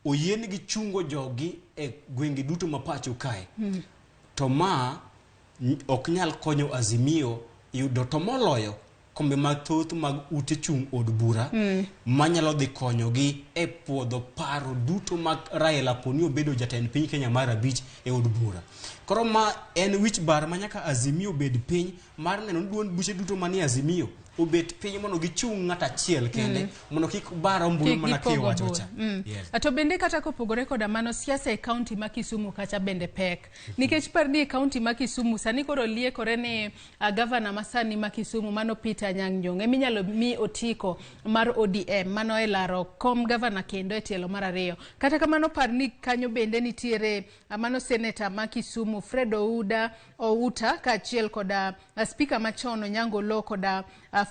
Oyieni gi chungo jogi e gwenge duto ma pacho kae. To ma ok nyal konyo Azimio yudo to moloyo kombe mathoth mag ute chung' od bura manyalo dhi konyogi e puodho paro duto mag Raila poni obedo jatend piny Kenya mar 5 e od bura. Koro ma en wich bar manyaka Azimio bed piny mar neno duond buche duto manie Azimio obet piny mondo gichung' ng'at achiel kende mondo kik bara ombulu mana kiwacho cha. To bende kata kopogore koda mano siasa e kaunti ma Kisumu kacha bende pek. Nikech parni e kaunti ma Kisumu sani koro liekore ni gavana masani ma Kisumu mano Peter Nyang'nyong eminyalo mi otiko mar ODM mano e laro kom gavana kendo e tielo mar 2. Kata kamano parni kanyo bende nitiere mano senator ma Kisumu Fred Outa kaachiel koda speaker machon Onyango Lo koda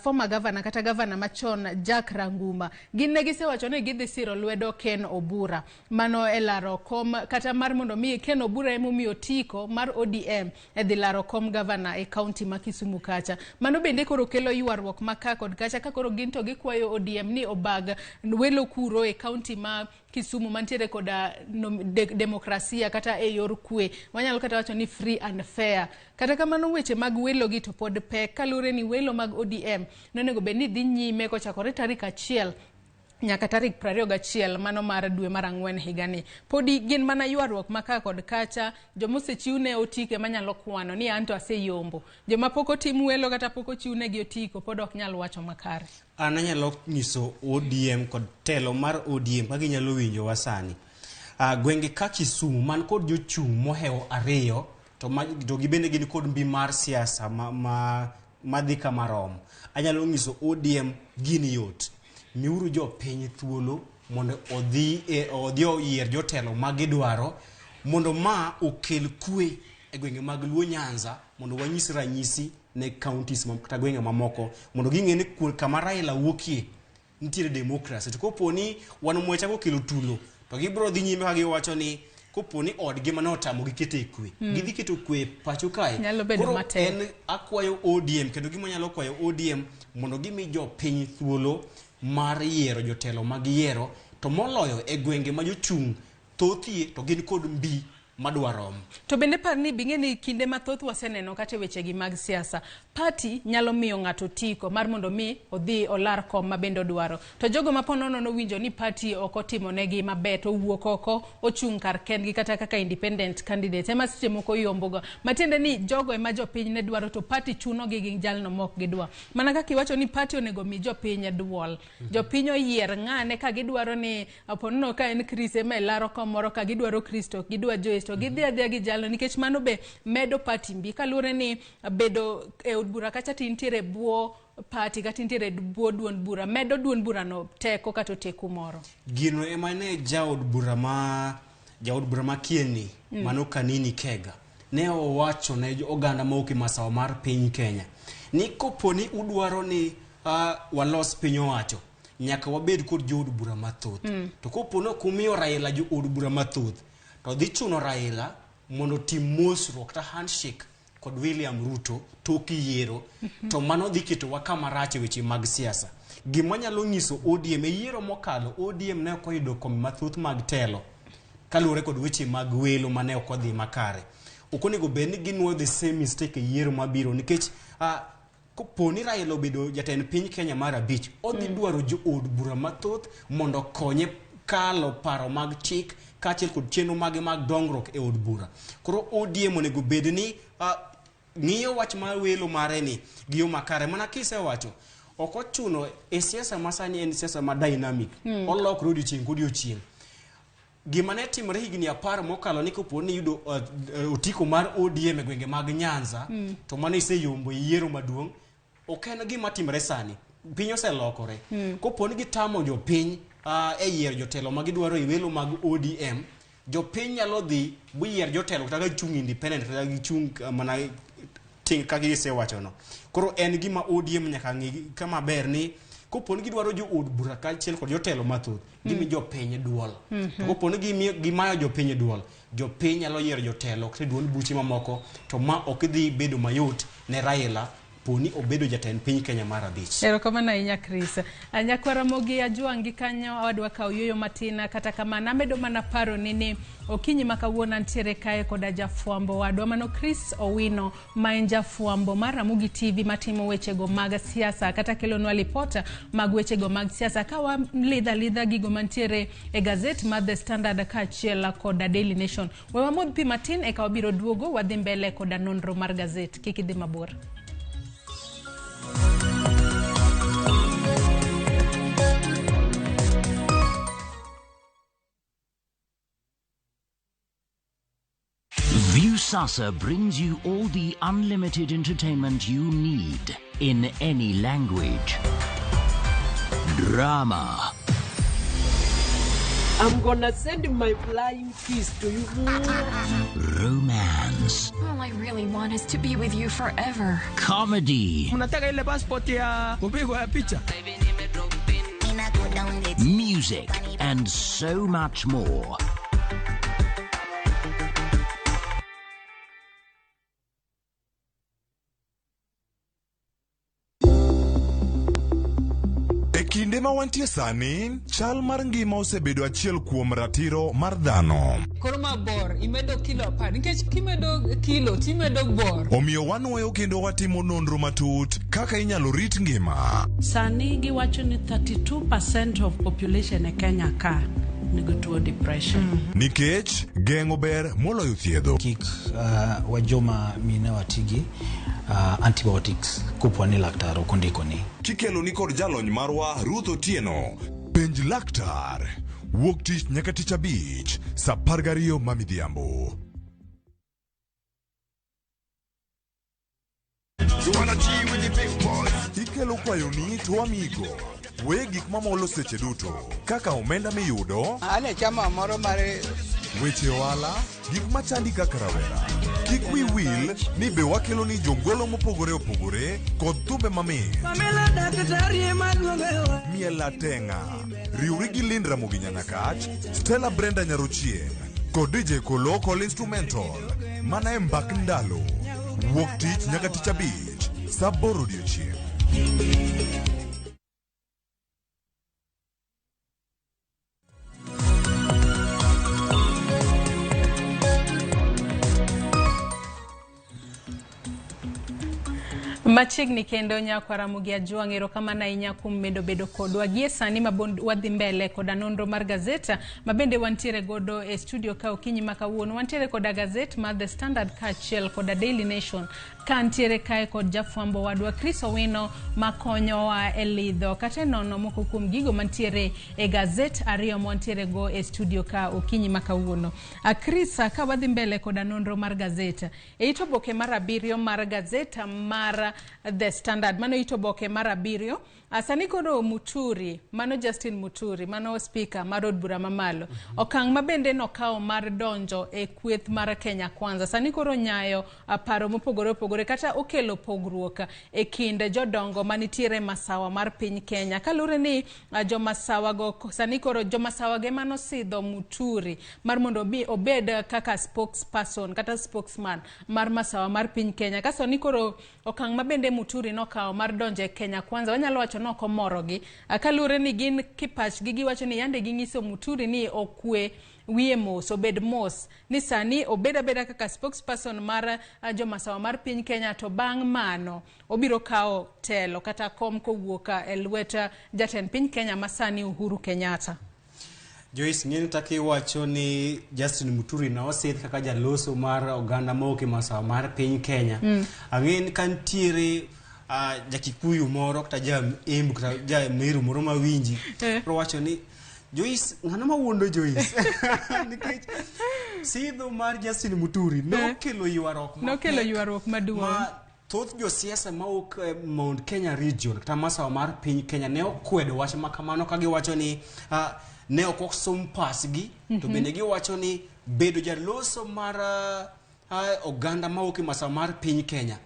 former governor kata governor machon Jack Ranguma. Gin ne gisewacho ni gidhi siro lwedo Ken Obura mano e laro kom kata mar mondo mi Ken Obura emomiyo otiko mar ODM e dhi laro kom governor e kaunti ma Kisumu kacha. Mano bende koro kelo ywaruok maka kod kacha ka koro gin to gikwayo ODM ni obag welo kuro e kaunti ma Kisumu mantiere koda demokrasia kata e yor kwe. Wanyalo kata wacho ni free and fair. Kata kamano weche mag welo gi to pod pek kalure ni welo mag ODM nonego bed ni dhi nyime kochakore tarik 1 nyaka tarik 21 mano mar dwe mar 4 higani. Podi gin mana ywaruok maka kod kacha jomosechiwne otike manyalo kwano ni anto aseyombo. Joma poko tim welo kata poko chiwne gi otiko pod ok nyal wacho makare. Anyalo nyiso ODM kod telo mar ODM ka ginyalo winjo wasani. Gwenge ka Kisumu man kod jochung' mohewo 2 to gibende gin kod mbi mar siasa madhi kamarom. Anyalo nyiso ODM gini yot. Miuru jo piny thuolo mondo odhi oyier jotelo magidwaro mondo ma okel kwe e gwenge mag Luo Nyanza mondo wanyis ranyisi ne counties kata gwenge mamoko mondo ging'e ni kama Raila wuokie nitiere demokrasi. To koponi wan mwechako kelo tulo to gibro dhi nyime ka giwacho ni koponi odgi mane otamo gikete e kwe gidhi keto kwe pacho kae. Koro en akwayo ODM kendo gima nyalo kwayo ODM mondo gimi jo piny thuolo mar yiero jotelo mag yiero to moloyo e gwenge ma jochung' thothie to gin kod mbi madwarom. To bende parni bing'eni kinde mathoth waseneno kata weche gi mag siasa. Party nyalo miyo ng'ato tiko mar mondo mi odhi olar kom ma bende odwaro. To jogo maponono no winjo ni party ok otimo negi maber to wuok oko ochung' kar kendgi kata kaka independent candidate ema seche moko yombogo. Matiende ni jogo ema jopiny ne dwaro to party chuno gi jalno mok gidwa. Mana kaka iwacho ni party onego mi jopiny duol. Jopiny oyier ng'ane ka gidwaro ni aponono ka en Chris ema laro kom moro ka gidwaro Kristo gidwa Joyce to gidhi adhiya gi jalno nikech mano be medo party mbi kalure ni bedo e od bura kacha tintiere buo party kata tintiere buo duond bura medo duond bura no teko kata teku moro. Gino ema ne jaod bura ma Kieni mano Kanini Kega ne owacho ne oganda mauki masawa mar piny Kenya ni koponi udwaro ni walos piny owacho nyaka wabed kod jood bura mathoth. To kopono kumiyo Raila jood bura mathoth to dhi chuno Raila mondo tim mosruok ta handshake kod William Ruto tok yiero to mano dhi keto kama rach weche mag siasa. Gima nyalo nyiso ODM e yiero mokalo ODM ne okoyudo kombe mathoth mag telo kalure kod weche mag welo mane okodhi makare. Okonego bed ni ginwo the same mistake e yiero mabiro nikech koponi Raila obedo jatend piny Kenya mar 5 odhi dwaro jo od bura mathoth mondo konye kalo paro mag chik kaachiel kod chenro mag dongruok e od bura. Koro ODM onego bed ni ng'iyo wach mar welo mare ni gi yo makare mana kisewacho ok ochuno e siasa masani en siasa ma dynamic olokre odiochieng' kodiochieng' gima ne timore higni 10 mokalo ni kopo ni yudo otiko mar ODM e gwenge mag Nyanza to mane iseyombo yiero maduong' ok en gima timore sani piny oselokore kopo ni gitamo jopiny e yiero jotelo ma gidwaro e welo mag ODM jopiny nyalo dhi buyier jotelo kata chung independent kata gichung mana ting kaka gisewacho no koro en gima ODM nyaka ng'i kama ber ni kopo ni gidwaro jo od bura kaachiel kod jotelo mathoth gimi jopiny duol to kopo ni gimayo jopiny duol jopiny nyalo yiero jotelo kata duond buche mamoko to ma ok dhi bedo mayot ne Raila poni obedo jatend piny Kenya mar abich. Erokamano ahinya Chris. Nyakwara Ramogi ajwangi kanyo adwa kawo yoyo matina kata kamano amedo mana paro ni okinyi makawuono ntiere kae koda jafwambo wadwa mano Chris Owino ma en jafwambo mar Ramogi TV matimo wechego mag siasa kata kelonwa lipota mag wechego mag siasa kawa lidha gigo mantiere e Gaset mar The Standard kaachiel koda Daily Nation. Wewa modh pi matin eka wabiro duogo wadhi mbele koda nonro mar Gaset kik idhi mabor. Viusasa brings you all the unlimited entertainment you need in any language. Drama. I'm gonna send my flying kiss to you. Romance. All I really want is to be with you forever. Comedy. Unataka ile passport ya kupigwa ya picha. Music and so much more. Kinde ma wantie sani, chal mar ngima osebedo achiel kuom ratiro mar dhano. Koro mabor, imedo kilo 10, nikech kimedo kilo, timedo bor. Omiyo wanuoyo kendo watimo nonro matut kaka inyalo rit ngima. Sani giwacho ni 32% of population e Kenya ka nigi tuo depression. Nikech geng'o ber moloyo thiedho. Kik wajoma mine watigi antibiotics kupwa ni laktar okondiko ni. Kikelo ni kod jalony marwa Ruth Otieno. Penj laktar. Wuok tich nyaka tich abich. Saa 12 mamidhiambo. Ikelo kwayo ni to amigo. We gik mamolo seche duto. Kaka omenda miyudo. Ane chama moro mare. Weche wala. Gik machandi kaka rawera. Kik wi wil ni be wakelo ni jongolo mopogore opogore kod thumbe mamit. Miela Tenga. Riuri gi Lind Ramogi Nyakach. Stella Brenda Nyarochie. Kod DJ Kolokol Instrumental. Mana mbak ndalo. Wuok tich nyaka tich abich. Saa 8 odiechieng'. Machiegni kendo Nyakwara Ramogi ajwang' erokamano ahinya kuom medo bedo kodwa gie sani wadhi mbele koda nonro mar Gaset mabende wantiere godo e studio ka okinyi makawuono wantiere koda Gaset mar The Standard kaachiel koda Daily Nation ka ntiere kae kod jafwambo wadwa Chris Owino makonyowa e lidho kata nono moko kuom gigo mantiere e Gaset ariyo wantiere go e studio ka okinyi makawuono. Chris ka wadhi mbele koda nonro mar Gaset e ito boke mar 7 mar Gaset mar The Standard mano ito boke mar 7 asani koro Muturi mano Justin Muturi mano speaker mar od bura mamalo okang' mabende nokawo mar donjo e kweth mar Kenya Kwanza sani koro nyayo paro mopogore kata okelo pogruok e kind jodongo manitiere masawa mar piny Kenya kalure ni jomasawa go sani koro jomasawa ge mano sidho Muturi mar mondo bi obed kaka spokesperson kata spokesman mar masawa mar piny Kenya kaso ni koro okang' mabende Muturi nokawo mar donjo e Kenya Kwanza wanyalo wacho noko morogi kalure ni gin kipach giwacho ni yande ginyiso Muturi ni okwe wiye mos obed mos ni sani obeda kaka spokesperson mar jomasawa mar piny Kenya to bang' mano obiro kawo telo kata kom kowuok e lwet jatend piny Kenya masani Uhuru Kenyatta. Joyce ng'eni taki wacho ni Justin Muturi na osidh kaka jaloso mar oganda mawuok e masawa mar piny Kenya. Ang'eni kantiere jakikuyu moro kata Embu kata Meru moro mawinji pro wacho ni Joyce ng'ano mawuondo Joyce nikech sidho mar Justin Muturi nokelo ywaruok maduong'. Thoth josiasa mawuok Mount Kenya region kata masawa mar piny Kenya ne okwedo wach makamano ka giwacho ni ne ok osom pasgi to bende giwacho ni bedo jaloso mar oganda mawuok e masawa mar piny Kenya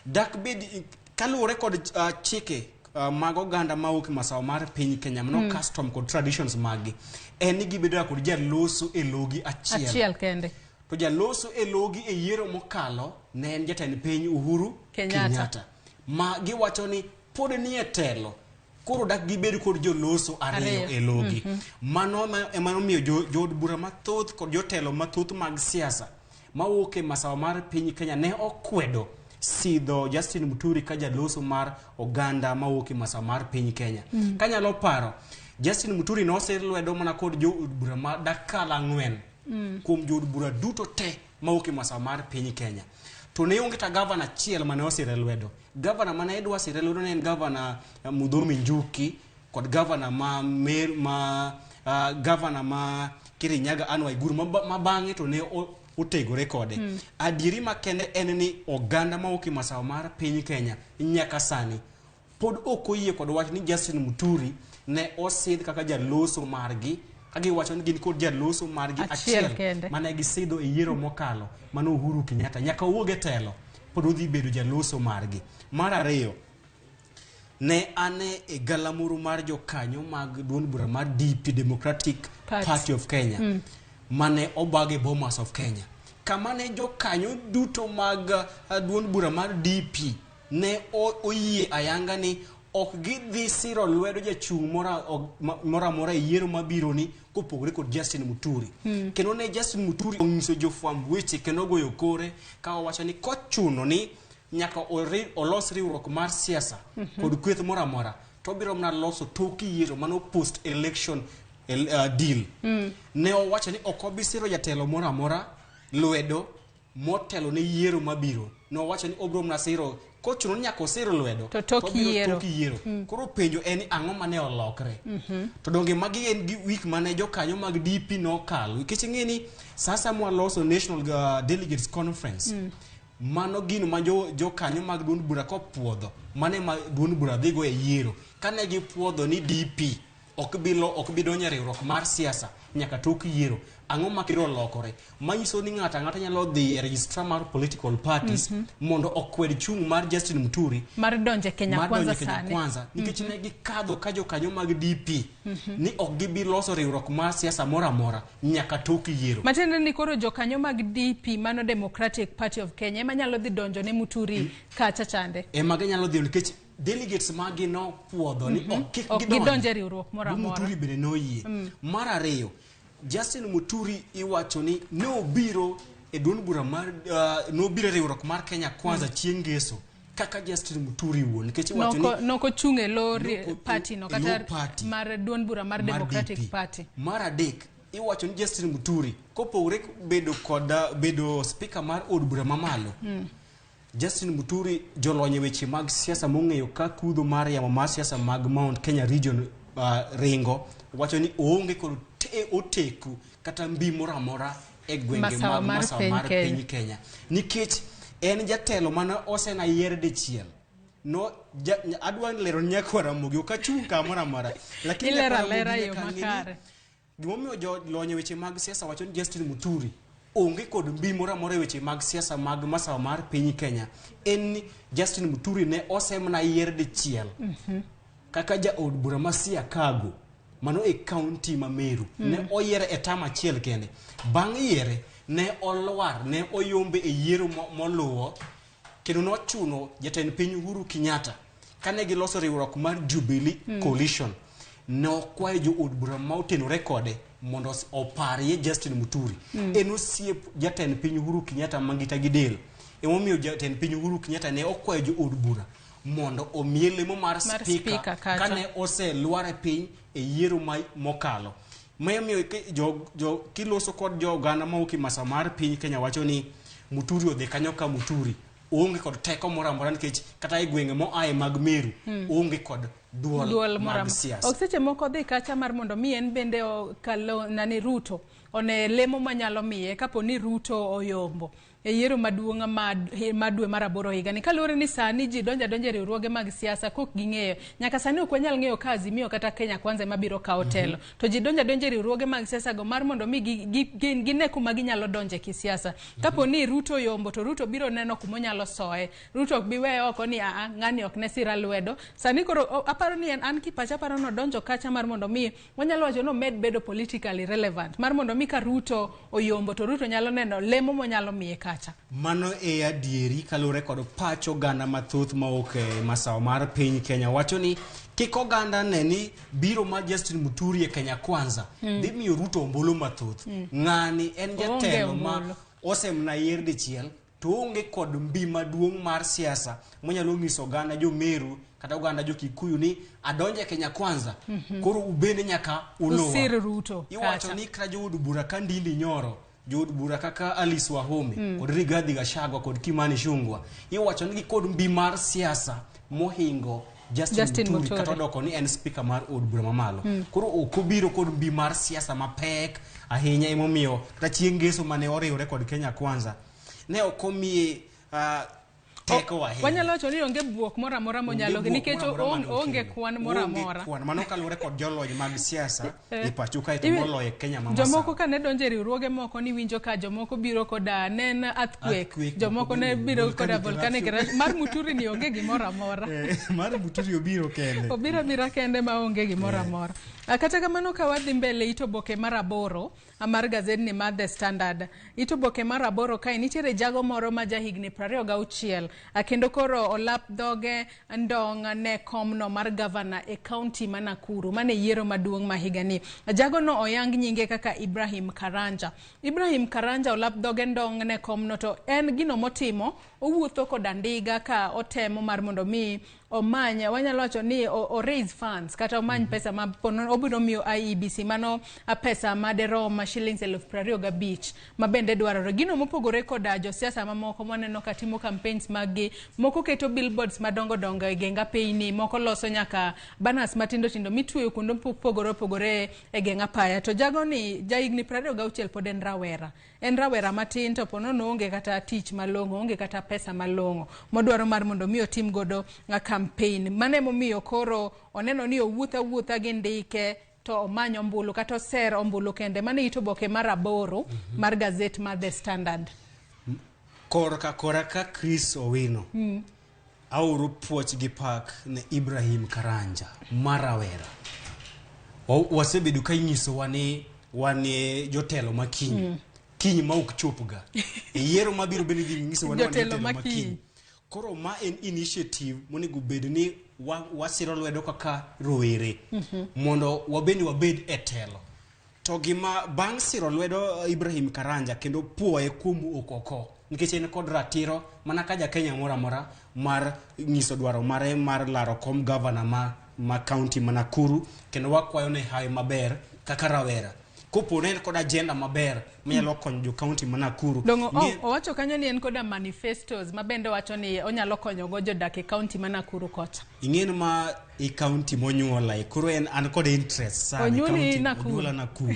dak bed kaluwore kod chike mag oganda mawuok e masawa mar piny Kenya mano custom kod traditions magi en ni gibedo kod jaloso e logi achiel kende. To jaloso e logi e yiero mokalo ne en jatend piny Uhuru Kenyatta ma giwacho ni pod ni e telo koro dak gibedo kod joloso ariyo e logi. Mano emano miyo jood bura mathoth kod jotelo mathoth mag siasa mawuok e masawa mar piny Kenya ne okwedo sidho Justin Muturi ka jaloso mar oganda mawuok e masawa mar piny Kenya. Kanyalo paro Justin Muturi noser lwedo mana kod jood bura ma dakala 4 kuom jood bura duto te mawuok e masawa mar piny Kenya. To ne onge ta gavana achiel mane osire lwedo. Gavana mane idwa sire lwedo ne en gavana Mudhomi Njuki kod gavana gavana ma Kirinyaga Anne Waiguru ma bang'e to ne otegore kode. Adieri makende en ni oganda mawuok e masawa mar piny Kenya nyaka sani pod ok oyie kod wach ni Justin Muturi ne osidh kaka jaloso margi kagi wacho ni gin kod jaloso margi achiel mane gisidho e yiero mokalo mano Uhuru Kenyatta nyaka wuoge telo pod odhi bedo jaloso margi. Mar ariyo ne ane e galamuru mar jokanyo mag duond bura mar DP Democratic Party of Kenya mane obage Bomas of Kenya kama ne jokanyo duto mag duond bura mar DP ne oyie ayanga ni ok gidhi siro lwedo jachung' mora e yiero mabiro ni kopogore kod Justin Muturi. Kendo ne Justin Muturi onyiso jofwamb weche kendo goyo kore ka owacho ni kochuno ni nyaka olos riwruok mar siasa kod kweth mora mora to biro mana loso tok yiero mano post election deal. Ne owacho ni ok obi siro jatelo mora mora lwedo motelo ne yiero mabiro. Ne owacho ni obiro mana siro kochuno nyaka osiro lwedo to tok yiero. Koro penjo en ni ang'o mane olokre. To donge magi en gi week mane jokanyo mag DP nokalo nikech ng'eni sasa mwaloso National Delegates Conference mano gino ma jokanyo mag duond bura kopuodho mane ma duond bura dhigo e yiero kane gipuodho ni DP ok bi donjo e riwruok mar siasa nyaka tok yiero. Ang'o makiro lokore manyiso ni ng'ata nyalo dhi e registrar mar political parties mondo okwed chung' mar Justin Muturi mar donje Kenya kwanza nikech ne gikadho ka jokanyo mag DP ni ok gibi loso riwruok mar siasa mora mora nyaka tok yiero. Matende ni koro jokanyo mag DP mano Democratic Party of Kenya ema nyalo dhi donjo ne Muturi kacha chande ema nyalo dhi nikech delegates magi no puodho ni ok gidonje riwruok mora mora. Muturi bende noyie. Mar ariyo Justin Muturi iwacho ni nobiro e duond bura mar nobiro riwruok mar Kenya kwanza chieng' ngeso kaka Justin Muturi wuon nikech iwacho ni noko chunge lori party no kata mar duond bura mar Democratic Party. Mar adek iwacho ni Justin Muturi kopogore bedo speaker mar od bura mamalo. Justin Muturi jolonye weche mag siasa mong'eyo ka kudho mar yamo mar siasa mag Mount Kenya region ringo wacho ni oonge kod oteku kata mbi mora mora e gwenge mag masawa mar piny Kenya nikech en jatelo mana osena yier dichiel no adwa lero nyako Ramogi okachung' kamora mora lakini lera yo makare gimomiyo jolonye weche mag siasa wacho ni Justin Muturi onge kod mbi mora mora weche mag siasa mag masawa mar piny Kenya en Justin Muturi ne osemna yier dichiel kaka jaod bura ma Siakago mano e county ma Meru ne oyiere e tam achiel kende. Bang' yiere ne olwar ne oyombe e yiero moluwo kendo nochuno jatend piny Uhuru Kenyatta kane giloso riwruok mar Jubilee Coalition no kwayo jood bura ma otenore kode mondo oparie Justin Muturi. En osiep jatend piny Uhuru Kenyatta mangita gidel emomiyo jatend piny Uhuru Kenyatta ne okwayo jood bura mondo omiye lemo mar speaker kane ose luare piny e yiero mokalo. Mayamiyo jo kiloso kod jo gana ma uki masamar piny Kenya wacho ni Muturi odhi kanyo ka Muturi onge kod teko moro amora nikech kata e gwenge mo aye mag Meru onge kod duol mag siasa. Ok seche moko dhi kacha mar mondo mi en bende kalo nani Ruto one lemo manyalo miye kapo ni Ruto oyombo e yiero maduong' ma dwe mar 8 higa ni kaluwore ni sani ji donja riwruoge mag siasa kok ging'eyo nyaka sani ok wanyal ng'eyo ka Azimio kata Kenya Kwanza mabiro kawo telo to ji donja riwruoge mag siasa go mar mondo mi gine kuma ginyalo donje kisiasa kapo ni Ruto yombo to Ruto biro neno kuma onyalo soe Ruto ok bi weyo oko ni ng'ani ok ne sira lwedo sani koro aparo ni an kipacha paro no donjo kacha mar mondo mi wanyalo wacho no med bedo politically relevant mar mondo mi ka Ruto oyombo to Ruto nyalo neno lemo monyalo miye kacha. Mano e adieri kalure kod pacho ganda mathoth ma ok masawa mar piny Kenya wacho ni kiko ganda neni biro ma Justin Muturi e Kenya Kwanza dhi miyo Ruto ombolo mathoth ng'ani en jatelo ma osemna yier dichiel to onge kod mbi maduong' mar siasa monyalo nyiso ganda jo Meru kata ganda jo Kikuyu ni adonje Kenya Kwanza koro ubende nyaka ulowa usir Ruto iwacho ni kra jo od bura ka Ndindi Nyoro Jod bura kaka Alice Wahome kod Rigathi Gachagua kod Kimani Ichung'wah iwacho ni kod mbi mar siasa mohingo Justin Muturi kata doko ni en speaker mar od bura mamalo koro okobiro kod mbi mar siasa mapek ahinya emomiyo kata chieng' ngeso mane oriwre kod Kenya Kwanza ne okomiye teko wahinya wanyalo wacho ni onge buok moro amora monyalo nikech onge kwan moro amora mano kalure kod jolony mag siasa e pacho kae to moloye Kenya mama jomoko ka ne donje riwruoge moko ni winjo ka jomoko biro koda nen earthquake jomoko ne biro koda volcanic eruption mar Muturi ni onge gimoro amora mar Muturi obiro kende ma onge gimoro amora kata kamano ka wadhi mbele itoboke mar 8 mar Gaset ni mar The Standard itoboke mar 8 kae nitiere jago moro ma jahigni 26 kendo koro olap dhoge ndong' ne komno mar governor e county ma Nakuru mane yiero maduong' ma higani jago no oyang nyinge kaka Ibrahim Karanja olap dhoge ndong' ne komno to en gino motimo owuotho kod andiga ka otemo mar mondo mi omanya wanyalo wacho ni o raise funds kata omany pesa ma obiro miyo IEBC mano pesa maderom shillings 25,000 ma bende dwarore gino mopogore koda josiasa mamoko maneno ka timo campaigns magi moko keto billboards madongo e genga Piny moko loso nyaka banners matindo mitweyo kuonde pogore e genga paya to jago ni jahigni 26 pod en rawera matin to ponono onge kata tich malong'o onge kata pesa malong'o modwaro mar mondo mi otim godo campaign mane momiyo koro oneno ni owuotha gi ndike to omanyo ombulu kata oser ombulu kende mane itoboke mar 8 mar Gaset mar The Standard koraka Chris Owino auru puoch gi pak ne Ibrahim Karanja marawera wasebedo ka inyiso wane jotelo makiny kiny ma ok chopga yiero mabiro bende dhi nyiso wane jotelo makiny koro ma en initiative monego bed ni wasiro lwedo kaka rowere mondo wabed e telo to gima bang' siro lwedo Ibrahim Karanja kendo puoye kuom okoko nikech en kod ratiro mana ka ja Kenya moro amora mar nyiso dwaro mare mar laro kom governor ma county ma Nakuru kendo wakwayo ne hawi maber kaka rawera kopone en kod agenda maber manyalo konyo jo county ma Nakuru owacho kanyo ni en koda manifestos ma bende wacho ni onyalo konyo go jodak e county ma Nakuru kota ing'en ma e county monyuola koro an kod interest sana county Nakuru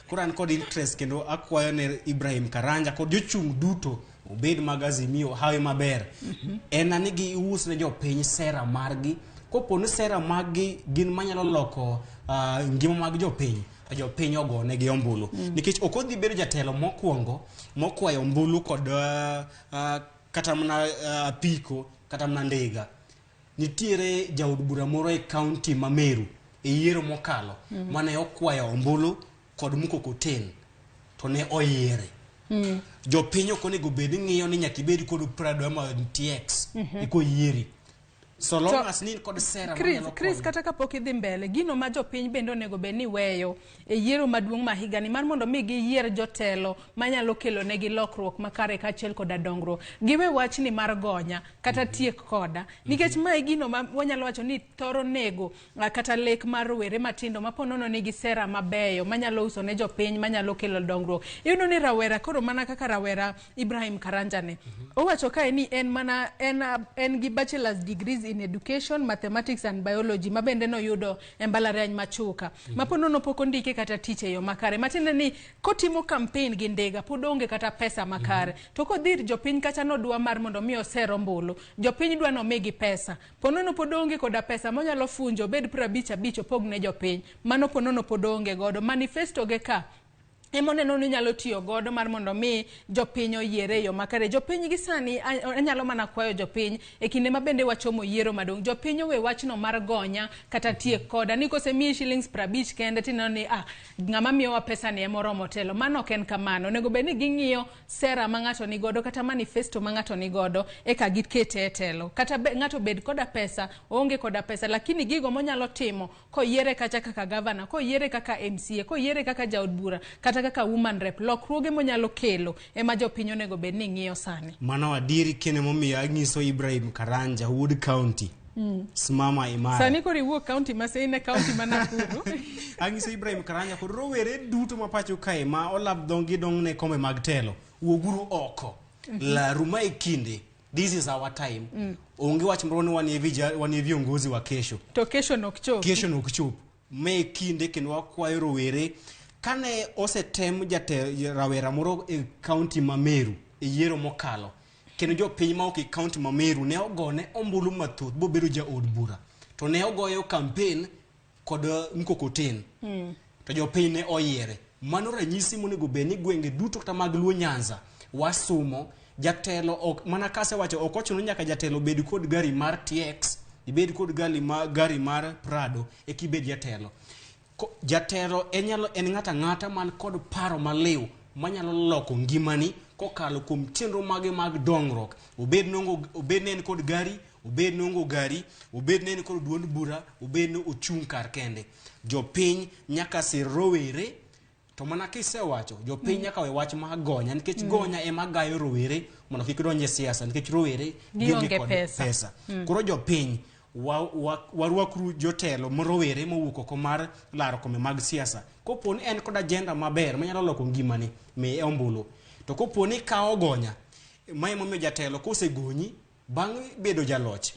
koro an kod interest kendo akwayo ne Ibrahim Karanja kod jochung' duto obed mag Azimio hawi maber en anigi us ne jopiny sera margi kopone sera maggi gin manyalo loko ngima mag jopiny ogone gi ombulu nikech ok odhi bedo jatelo mokwongo mokwayo ombulu kod kata mana apiko kata mana ndiga nitiere jaod bura moro e county ma Meru e yiero mokalo mane okwayo ombulu kod mukokoteni to ne oyiere jopiny ok onego bed ng'iyo ni nyaka ibed kod prado ma TX iko yieri So long as ni kod sera Chris kata kapok idhi mbele gino ma jopiny bende onego bed ni weyo e yiero maduong' ma higani mar mondo mi giyier jotelo manyalo kelo negi lokruok makare kaachiel koda dongruok. Giwe wachni mar gonya kata tiek koda nikech mae gino ma wanyalo wacho ni thoro nego kata lek mar rowere matindo maponono nigi sera mabeyo manyalo uso ne jopiny manyalo kelo dongruok. Iyudo ni rawera koro mana kaka rawera Ibrahim Karanja ne owacho kae ni en gi bachelor's degrees in education, mathematics and biology mabende no yudo e mbalariany ma Chuka. Maponono pok ondike kata tich e yo makare. Matiende ni kotimo campaign gi ndiga pod onge kata pesa makare. To kodhir jopiny kacha no dwa mar mondo mi osero ombulu. Jopiny dwa no migi pesa. Ponono pod onge koda pesa monyalo funjo bed 55 opogne jopiny. Mano ponono pod onge godo. Manifesto ge ka emoneno ni nyalo tiyo godo mar mondo mi jopiny oyiere yo makare. Jopiny gi sani anyalo mana kwayo jopiny e kinde mabende wachomo yiero madong. Jopiny owe wachno mar gonya kata tiek koda ni kose mi shillings 50 kende tineno ni ng'ama miyowa pesa ni emoromo telo. Mano ok en kamano. Nego bed ni ging'iyo sera ma ng'ato ni godo kata manifesto ma ng'ato ni godo eka gikete e telo. Kata ng'ato bed koda pesa onge koda pesa lakini gigo monyalo timo koyiere kacha kaka governor, koyiere kaka MCA, koyiere kaka jaod bura kata kaka woman rep lokruoge monyalo kelo ema jopiny onego bed ni ng'iyo sani. Mano adieri kene momiyo anyiso Ibrahim Karanja Wood County simama imara. Sani kori wuok county masine county Nakuru. Anyiso Ibrahim Karanja kod rowere duto mapacho kae ma olab dongi dong ne kombe mag telo wuoguru oko la ruma e kinde. This is our time. Onge wach mroni wanie viongozi wa kesho. To kesho nokchop. Kesho nokchop. Me kinde kendo wakwayo rowere kane osetem rawera moro e county ma Meru e yiero mokalo kendo jopiny ma ok e county ma Meru ne ogone ombulu mathoth bobedo jaod bura to ne ogoyo campaign kod mkokoteni to jopiny ne oyiere. Mano ranyisi monego bed ni gwenge duto kata mag Luo Nyanza wasumo jatelo ok mana kase wacho ok ochuno nyaka jatelo bed kod gari mar TX ibed kod gari mar Prado e kibed jatelo. Jatelo en ng'ata man kod paro maliw manyalo loko ngimani kokalo kuom chenro mage mag dongruok. Obed ne en kod gari, obed nongo gari, obed ne en kod duond bura, obed no ochung' kar kende. Jopiny nyaka sir rowere to mana kisewacho jopiny nyaka we wach ma gonya nikech gonya ema gayo rowere mondo kik donje siasa nikech rowere gionge kod pesa. Koro jopiny warwakru jotelo morowere mowuok oko mar laro kome mag siasa. Koponi en kod agenda maber manyalo loko ngimani me ombulu. To koponi kawo gonya mae momiyo jatelo kosegonyi bang' bedo jaloch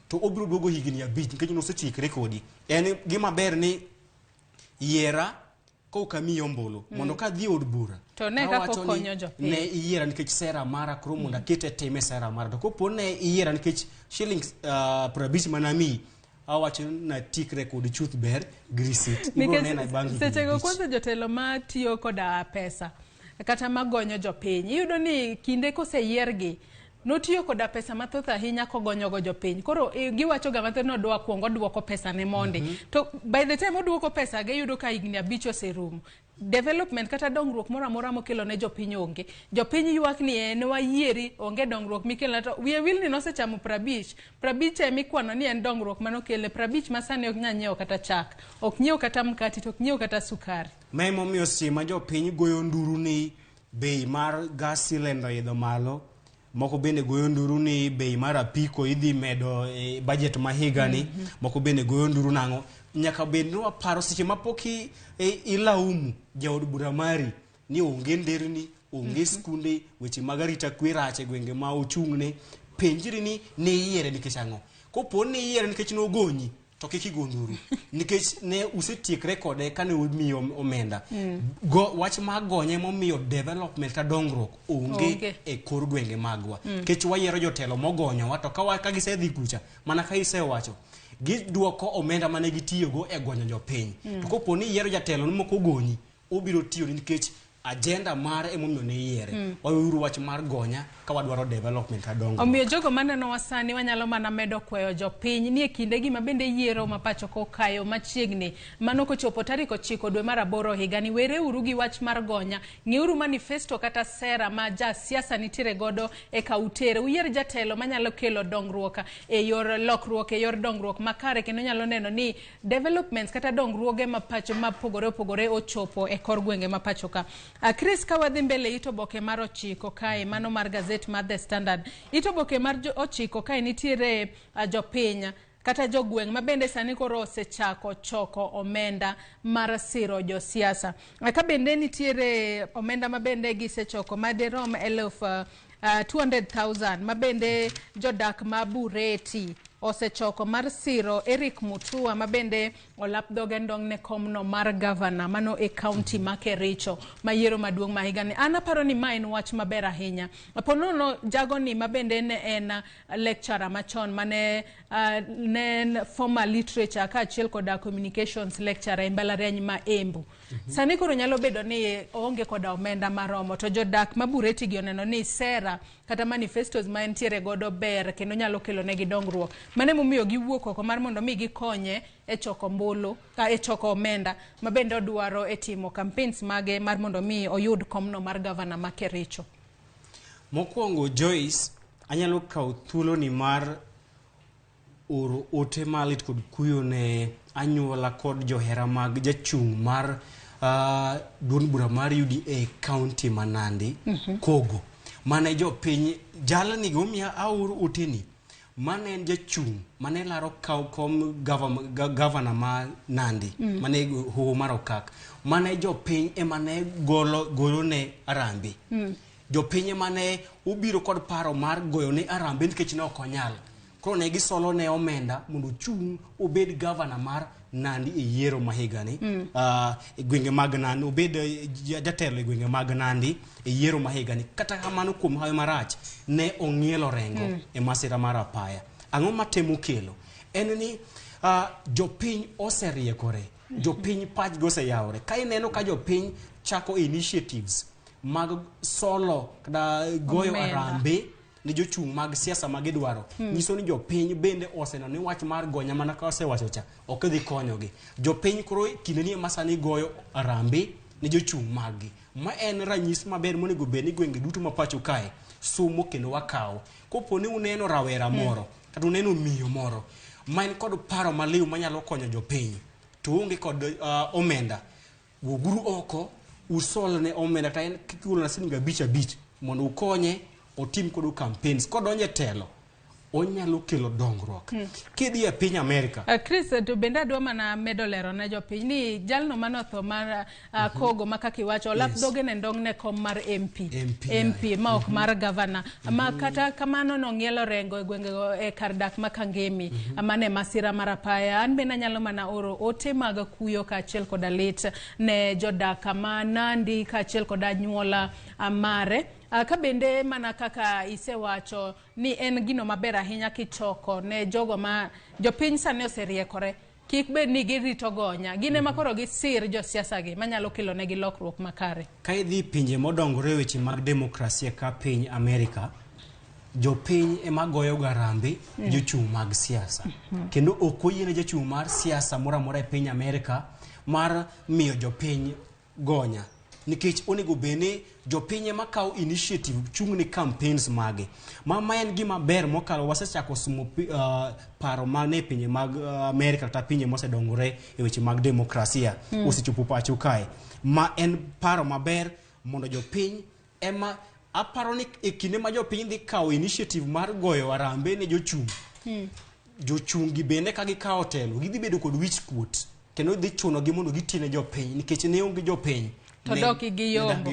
to obiro duogo higni 5 nikech nosechikre kodi. En gima ber ni yiera kokami ombulu mondo ka dhi od bura to ne ka konyo jopiny ne iyiera nikech sera mara koro mondo akete time sera mara. To koponi ne iyiera nikech shillings 50 manami awacho na tikre kod chuth ber grisit ibro nena bangi. Sechego kwanza jotelo ma tiyo koda pesa kata magonyo jopiny iyudo ni kinde koseyiergi notiyo koda pesa mathoth ahinya kogonyogo jopiny. Koro giwacho ga mathoth no dwa kuongo duoko pesa ne mondi. To by the time oduoko pesa ge yudo ka higni 5 oserumo. Development kata dongruok moro amora mokelo ne jopiny onge. Jopiny ywak ni en wayieri onge dongruok mikelo to wiye wil ni nosechamo 50 emikwano ni en dongruok manokele 50 masane ok nyanyiewo kata chak, ok nyiewo kata mkati, to ok nyiewo kata sukari. Mae momiyo sima jopiny goyo nduru ni bei mar gas cylinder idho malo. Moko bende goyo nduru ni bei mar apiko idhi medo e budget ma higani. Moko bende goyo nduru nango nyaka bed ni waparo seche mapoki ilaumu jaod bura mari ni onge nderni onge skunde weche mag arita kwe rach e gwenge ma ochung'ne. Penjri ni ne iyiere nikech ang'o. Koponi ne iyiere nikech nogonyi to kik igo nduru nikech ne usetiekre kode kane umiyo omenda. Wach mag gonye momiyo development ka dongruok onge e kor gwenge magwa. Kech wayiero jotelo mogonyowa to ka gisedhi kucha mana ka isewacho giduoko omenda mane gitiyogo e gonyo jopiny. To koponi yiero jatelo moko gonyi obiro tiyo nikech agenda mare emomiyo ne yiere wayuru wach mar gonya ka wadwaro development adongo omiyo jogo maneno wasani wanyalo mana medo kweyo jopiny ni e kinde gima bende yiero mapacho kokayo machiegni mano kochopo tarik 9 dwe mar 8 higani were uru gi wach mar gonya ng'iuru manifesto kata sera ma ja siasa nitiere godo e kautere uyier jatelo manyalo kelo dongruok e yor lokruok e yor dongruok makare kendo nyalo neno ni developments kata dongruoge mapacho mapogore ochopo e kor gwenge mapacho ka Chris kawadhi mbele itoboke mar 9 kae mano mar Gaset mar The Standard itoboke mar 9 kae nitiere jopiny kata jogweng mabende sani koro osechako choko omenda mar siro jo siasa ka bende nitiere omenda mabende gisechoko maderom 200,000 mabende jodak mabureti osechoko mar siro Eric Mutua mabende olap dhoge ndong ne komno mar governor mano e county ma Kericho mayiero maduong' ma higani aparo ni ma en wach maber ahinya ponono jago ni mabende ne en lecturer machon mane ne former literature ka achiel koda communications lecturer e mbalariany ma Embu sani koro nyalo bedo ni onge koda omenda maromo to jodak mabureti gi oneno ni sera kata manifestos ma entiere godo ber kendo nyalo kelo negi dongruok mane momiyo giwuok oko mar mondo mi gikonye e choko mbulu e choko omenda mabende odwaro e timo campaigns mage mar mondo mi oyud komno mar governor ma Kericho. Mokwongo Joyce anyalo kawo thuolo ni mar oro ote malit kod kuyo ne anyuola kod johera mag jachung mar duond bura mar UDA county Manandi Kogo mane jopiny jalni gomia auru oteni mane en jachung mane laro kom governor ma Nandi mane ho marokak mane jopiny emane golo ne arambi jopiny emane ubiro kod paro mar goyo ne arambi nikech ne okonyal koro ne gisolo ne omenda mondo chung obed governor mar Nandi e yiero mahigani e gwenge mag Nandi obed jatelo e gwenge mag Nandi e yiero mahigani kata kamano kuom hayo marach ne ong'ielo rengo e masira mar apaya ang'o matemo kelo en ni jopiny oseriekore jopiny pach gose yawre ka ineno ka jopiny chako initiatives mag solo kada goyo arambe ni jochung mag siasa magidwaro nyiso ni jopiny bende oseno ni wach mar gonya mana ka osewacho cha ok dhi konyogi jopiny koro kineni masani goyo arambe ni jochung maggi ma en ranyisi maber monego bed ni gwenge duto mapacho kae sumo kendo wakawo koponi uneno rawera moro kata uneno miyo moro ma en kod paro maliw manyalo konyo jopiny to unge kod omenda wuguru oko usol ne omenda kata en kikulo na silingi 5 mondo ukonye otim kodo campaigns kodonje telo onyalo kelo dongruok kidhi e piny Amerika Chris to bende adwa mana medo lero na jopiny ni jalno manotho mar Kogo makaki wacho lap doge ne ndong ne kom mar MP ma ok mar governor ma kata kamano no ng'ielo rengo e gwenge e kardak makangemi mane masira mar apaya an bende nyalo mana oro ote mag kuyo ka achiel koda lit ne jodak ma Nandi ka achiel koda nyuola mare ka bende mana kaka isewacho ni en gino maber ahinya kichoko ne jogo ma jopiny sane oseriekore kik bed ni girito gonya gine makoro gisir jo siasa gi manyalo kelo negi lokruok makare ka idhi pinje modongore weche mag demokrasia ka piny Amerika jopiny ema goyo garambe jochung mag siasa kendo okoyiene jochung mar siasa moramora e piny Amerika mar miyo jopiny gonya nikech onego bene jopiny ema kawo initiative chung ne campaigns mage ma en gima ber mokalo wasechako sumo paro mane pinje mag Amerika kata pinje mosedongore e weche mag demokrasia osechopo pacho kae ma en paro maber mondo jopiny ema aparo ni e kinde ma jopiny dhi kawo initiative mar goyo arambe ne jochung gi bende ka gikawo telo gidhi bedo kod wich kuot kendo dhi chuno gi mondo gitine jopiny nikech ne onge jopiny todoki gi yombo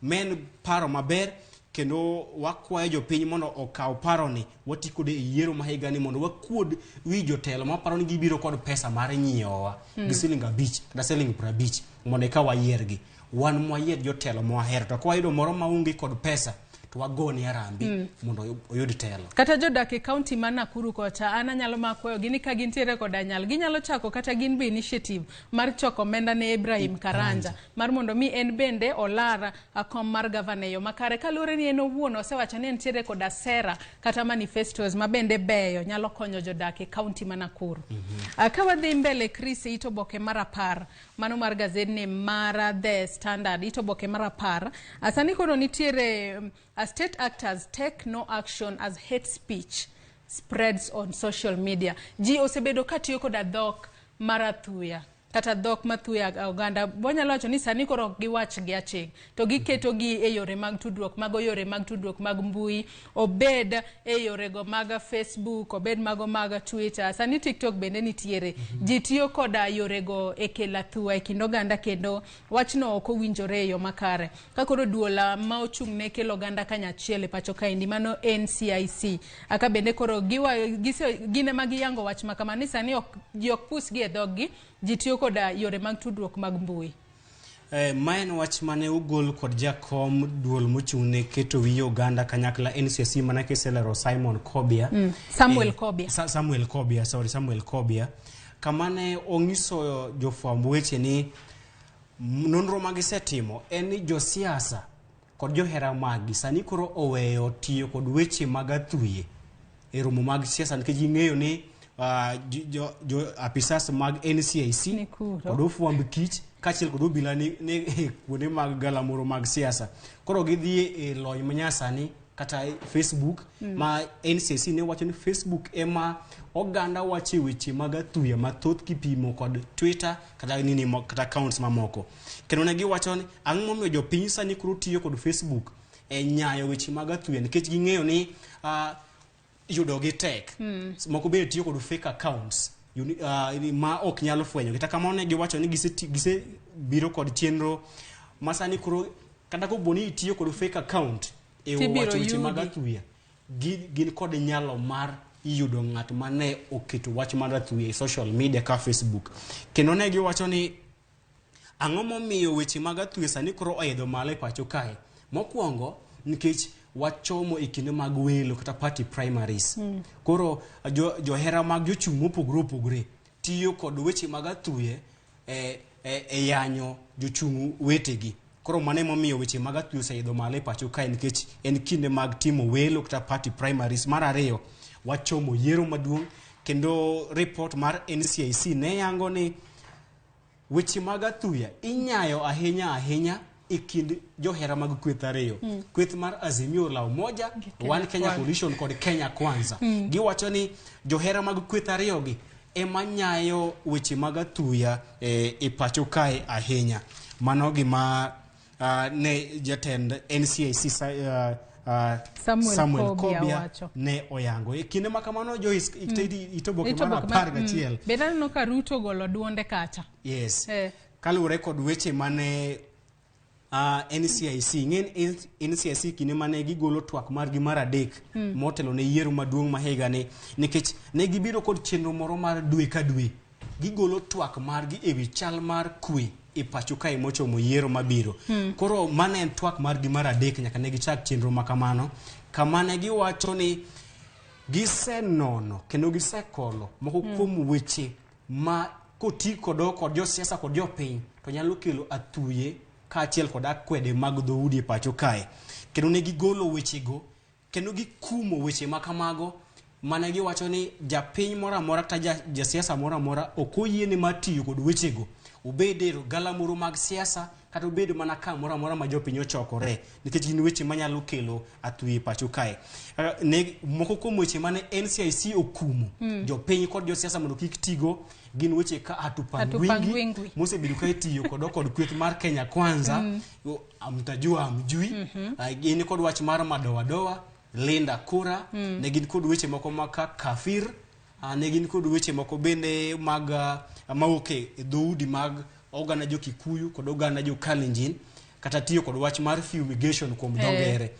men paro maber kendo wakwayo jopiny mondo okaw paro ni wati kode e yiero mahigani mondo wakuod wi jotelo ma paro ni gibiro kod pesa mar nyiewowa gi siling 5 kata siling 50 mondo ka wayiergi wan mwayier jotelo mwahero to kwa yudo moro maungi kod pesa to wagoni arambi mondo oyud telo. Kata jodak e county ma Nakuru kocha ana nyalo makwayo gini ka gintiere koda nyal ginyalo chako kata gin be initiative mar choko omenda ne Ibrahim Karanja mar mondo mi en bende olara akom mar governor yo makare kalure ni en owuon osewacho ni entiere koda sera kata manifestos ma bende beyo nyalo konyo jodak e county ma Nakuru. Ka wadhi mbele Chris itoboke mar 10 mano mar gazet ni Mara The Standard itoboke mar 10 asani kono nitiere state actors take no action as hate speech spreads on social media. Ji osebedo katiyo koda dhok marathuya kata dhok mathuya oganda bonyalo wacho ni sani koro giwach gi aching to giketo gi e yore mag tudruok mago yore mag tudruok mag mbui obed e yore go mag Facebook obed mago mag Twitter sani TikTok bende nitiere ji tiyo koda yore go e kela thuya e kind oganda kendo wachno ok owinjore yo makare ka koro duola ma ochung' ne kelo oganda kanyachiel e pacho kaendi mano NCIC aka bende koro gine magi yango wach makamani sani ok pus gi e dhoggi ji tiyo koda yore mag tudruok mag mbui. Maen wach mane ugol kod jakom duol mochung'ne keto wi oganda kanyakla NCC manake selero Samuel Kobia kamane ongiso jofwamb weche ni nonro magisetimo en ni josiasa kod johera magi sani koro oweyo tiyo kod weche mag athuye e romo mag siasa nikech ing'eyo ni jo apisas mag NCIC kod ofwamb kich kachiel kod obila ni kuonde mag galamoro mag siasa koro gidhi e lony manyasani kata Facebook ma NCIC ne wacho ni Facebook ema oganda wache weche mag athuya mathoth kipimo kod Twitter kata accounts mamoko kendo ne giwacho ni ang'o momiyo jopiny sani koro tiyo kod Facebook e nyayo weche mag athuya nikech ging'eyo ni yudo gi tek moko be tiyo kod fake accounts ma ok nyalo fwenyo kata kamano ne giwacho ni gise biro kod chenro masani koro kata ko boni tiyo kod fake account e wacho weche mag athuya gin kod nyalo mar yudo ng'at mane oketo wach mar athuya e social media ka Facebook kendo ne giwacho ni ang'o momiyo weche mag athuya sani koro oidho malo e pacho kae mokwongo nikech wachomo ikinde mag welo kata party primaries koro johera mag jochung' mopogore tiyo kod weche mag athuye e yanyo jochung' wetegi koro mane momiyo weche mag athuye oseidho malo e pacho kae nikech en kinde mag timo welo kata party primaries mar ariyo wachomo yiero maduong' kendo report mar NCIC ne yango ni weche mag athuya inyayo ahinya e kind johera mag kweth ariyo kweth mar Azimio la Umoja One Kenya Coalition kod Kenya Kwanza giwacho ni johera mag kweth ariyo gi ema nyayo weche mag athuya e pacho kae ahinya mano gima ne jatend NCIC Samuel Kobia ne oyango e kinde makamano itoboke mar 11 benda no ka Ruto golo duonde kacha yes kalure kod weche mane NCIC ng'en NCIC kine mane gigolo twak margi mar adek motelo ne yiero maduong' ma higa ni nikech ne gibiro kod chenro moro mar dwe ka dwe gigolo twak margi ewi chal mar kwe e pacho kae mochomo yiero mabiro koro mane en twak margi mar adek nyaka ne gichak chenro makamano kamane giwacho ni gisenono kendo gisekolo moko kuom weche ma koti kod josiasa kod jopiny to nyalo kelo athuye kaachiel kod akwede mag dhoudi e pacho kae kendo ne gigolo wechego kendo gikumo weche makamago mane giwacho ni japiny moramora kata jasiasa moramora ok oyiene mar tiyo kod wechego obede galamoro mag siasa kata obedo mana ka moramora ma jopiny ochokore nikech gin weche manyalo kelo athuye e pacho kae ne moko kuom weche mane NCIC okumo jopiny kod josiasa mondo kik tigo gin weche ka atupangwingi mosebedo ka itiyo kod kweth mar Kenya Kwanza mtajua amjui gin kod wach mar madoa Linda Kura ne gin kod weche moko maka kafir ne gin kod weche moko bende mag mauke dhoudi mag oganda jo Kikuyu kod oganda jo Kalenjin kata tiyo kod wach mar fumigation kuom dongere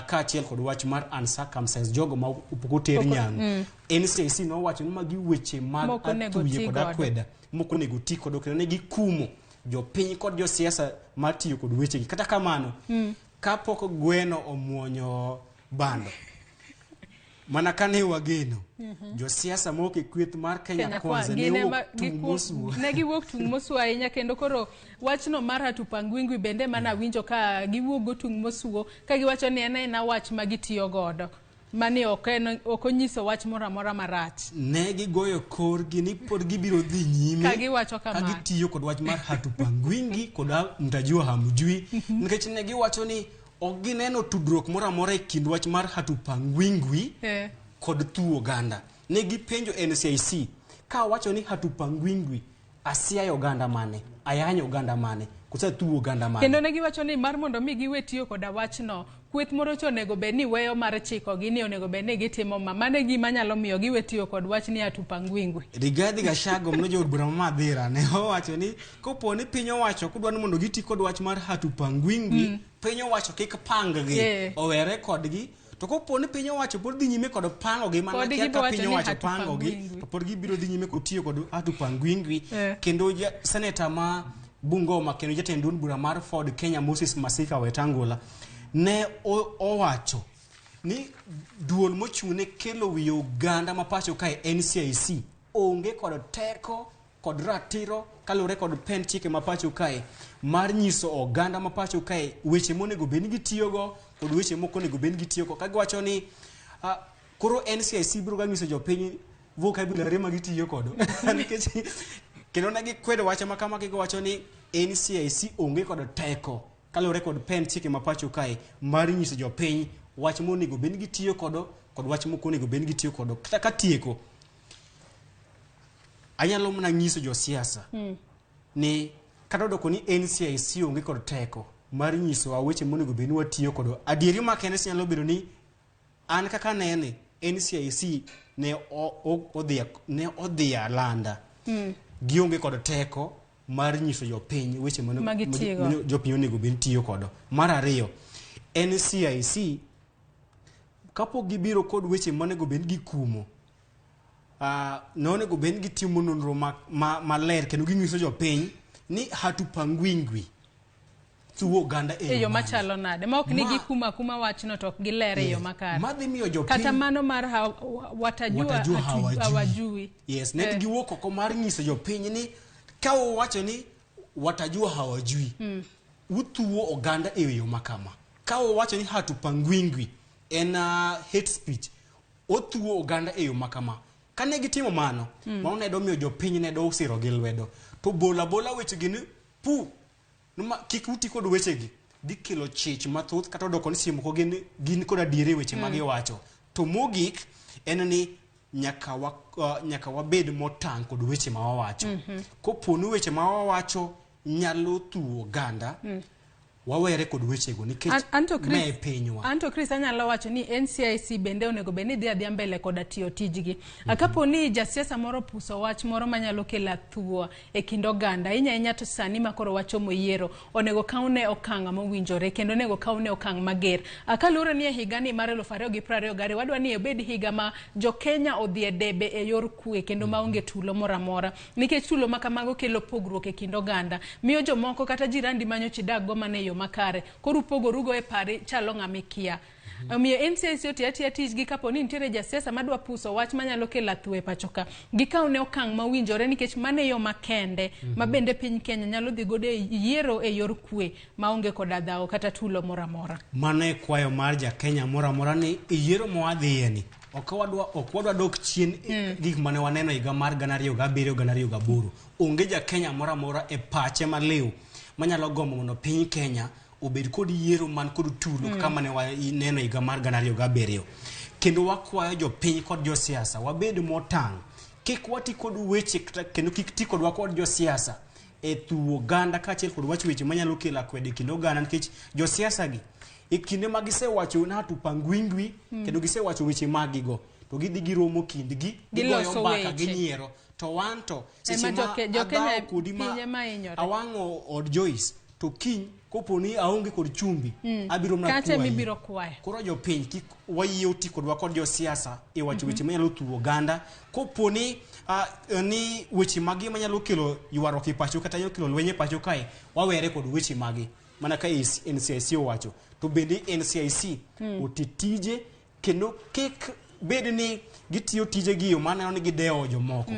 kaachiel kod wach mar uncircumcised jogo ma upokoter nyangu NCIC no wacho ni magi weche mag athuye kod akweda moko nego ti kod kendo ne gikumo jopiny kod josiasa matiyo kod weche kata kamano kapok gweno omuonyo bando mana kane wageno josiasa moko e kweth mar Kenya Kwanza ne giwuok tung' mosuo ahinya kendo koro wachno mar hatupangwingwi bende mana winjo ka giwuok go tung' mosuo ka giwacho ni en wach ma gitiyo godo mani ok onyiso wach moro amora marach. Ne gigoyo korgi ni pod gibiro dhi nyime ka giwacho kama ka gitiyo kod wach mar hatupangwingi kod mtajua hamjui nikech ne giwacho ni ok gineno tudruok moro amora e kind wach mar hatupangwingwi kod tuo oganda. Ne gipenjo NCIC ka wacho ni hatupangwingwi asiayo oganda mane, ayanyo oganda mane, kose tuo oganda mane. Kendo ne giwacho ni mar mondo mi giwe tiyo kod wachno, kweth moro cho onego bed ni weyo mar chiko gi ni onego bed ni gitimo mane gima nyalo miyo giwe tiyo kod wach ni hatupangwingwi. Rigathi Gachagua mno jo od bura Madhira ne owacho ni kopo ni piny owacho kudwa ni mondo giti kod wach mar hatupangwingwi piny owacho kik panggi owere kodgi to kopo ni piny owacho pod dhi nyime kod pango gi mana ka piny owacho pango gi to pod gibiro dhi nyime kotiyo kod hatupangwingwi kendo seneta ma Bungoma kendo jatend od bura mar Ford Kenya Moses Masika Wetangula ne owacho ni duol mochune kelo wi oganda mapacho kae NCIC onge kod teko kod ratiro kalore kod pen chike mapacho kae mar nyiso oganda mapacho kae weche monego bed gitiyogo kod weche moko onego bed gitiyogo ka giwacho ni koro NCIC biro ga nyiso jopiny vocabulary ma gitiyo kod nikech kendo ne gikwedo wacha makama giwacho ni NCIC onge kod teko kalore kod pen chike mapacho kae mar nyiso jopiny wach monego bed gitiyo kod wach moko onego bed gitiyo kod kata katieko anyalo mna nyiso josiasa ni kata doko ni NCIC onge kod teko mar nyiso weche monego bed watiyo kod adieri ma kende nyalo bedo ni an kaka nene NCIC ne odhi alanda gionge kod teko mar nyiso jopiny weche monego jopiny onego bed tiyo kod. Mar ariyo NCIC kapo gibiro kod weche monego bed gikumo nonego bed gitimo nonro maler kendo ginyiso jopiny ni hatupangwingwi tuo oganda eyo machalo nade ma ok ni gikuma kuma wachno to ok giler eyo makare kata mano mar watajua hawajui ne giwuok oko mar nyiso jopiny ni ka wacho ni watajua hawajui utuo oganda eyo makama ka wacho ni hatupangwingwi en hate speech otuo oganda eyo makama kane gitimo mano ne do miyo jopiny ne do usiro gi lwedo to bola weche gi ni kik uti kod weche gi dikelo chich mathoth kata doko ni siemo ko gin kod adiere weche magi wacho to mogik en ni nyaka wabed motang kod weche ma wawacho koponu weche ma wawacho nyalo tuo oganda wawere kod weche go nikech me pinywa. Anto Chris anyalo wacho ni NCIC bende onego bed ni dhi mbele kod tiyo tijgi akapo ni jasiasa moro puso wach moro manyalo kelo thuo e kind oganda inya to sani makoro wacho moyiero onego kaune okanga mowinjore kendo onego kaune okang mager akalure ni higani mar 2022 wadwa ni obed higa ma jo Kenya odhi debe e yor kwe kendo maonge tulo moramora nikech tulo makamago kelo pogruok e kind oganda miyo jomoko kata jirandi manyo chidag go mane makare koru pogorugo e pare chalo ngamikia miyo NCIC otiatia tijgi kapo ni nitiere jasiasa madwa puso wach manyalo kelo thue pachoka gikaune okang mawinjore nikech mane yo makende mabende piny Kenya nyalo dhi gode yiero e yor kwe maonge kod adhawo kata tulo moramora. Mane kwayo mar ja Kenya moramora ni yiero moadhiye ni ok wadwa dok chien gik mane waneno higa mar 2007 2008 onge ja Kenya moramora e pache maliw manyalo gombo mondo piny Kenya obed kod yiero man kod tulo kama ne waneno higa mar 2007 kendo wakwayo jopiny kod josiasa wabed motang kik wati kod weche kendo kik ti kod wakod josiasa e tuo oganda kaachiel kod wach weche manyalo kelo akwede kendo oganda nikech josiasa gi e kinde ma gisewacho na hatupangwingwi kendo gisewacho weche magigo to gidhi giromo kindgi gigoyo mbaka ginyiero to wanto seche ma adhawo kodi ma awango od Joyce to kiny koponi aonge kod chumbi abiro mna kwayo koro jopiny kik wayie ti kod wakod josiasa e wacho weche manyalo tuo oganda koponi ni weche magi manyalo kelo ywaruok e pacho kata nyalo kelo lwenye pacho kae wawere kod weche magi mana ka NCIC owacho to bende NCIC otitije kendo kik bed ni gitiyo tije gi yo mana ni gidewo jomoko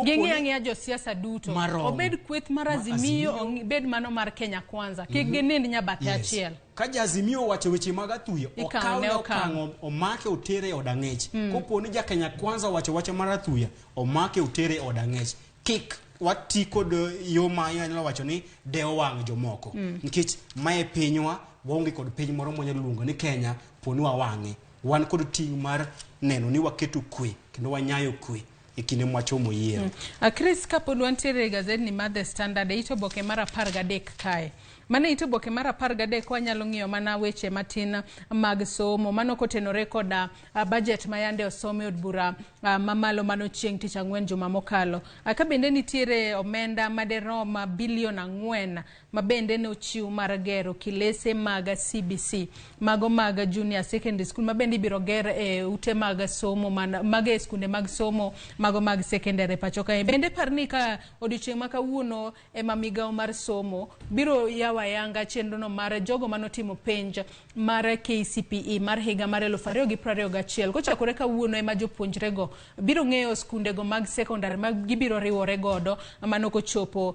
gingi jo siasa duto obed kweth mar Azimio bed mano mar Kenya Kwanza kik ginind nyabathe achiel ka Azimio wacho weche mag athuya okao omake otere od ang'ech koponi ja Kenya Kwanza wacho mar athuya omake otere od ang'ech kik wati kod yo ma nyalo wacho ni dewo wang' jomoko nikech mae pinywa waonge kod piny moro monyalo luongo ni Kenya poni wang'e wan kod ting' mar neno ni waketo kwe kendo wanyayo kwe e kinde mwachomo yiero. Chris kapod wantiere Gaset ni mar The Standard ito boke mar 13 kae. Mane ito boke mar 13 wanyalo ng'iyo mana weche matin mag somo mano kotenore koda budget ma yande osome od bura mamalo mano chieng' tich ang'wen juma mokalo. Ka bende nitiere omenda maderom bilion 4 ma bende ne ochiw mar gero kilese mag CBC mago mag junior secondary school ma bende ibiro ger e ute mag somo mag skunde mag somo mago mag secondary pacho kae. Bende parni ka odiochieng' ma kawuono ema migawo mar somo biro wayanga chenro no mar jogo manotimo penj mar KCPE mar higa mar 2021 kochakore kawuono ema jopuonjre go biro ng'eyo skunde go mag secondary mag gibiro riwore godo mano kochopo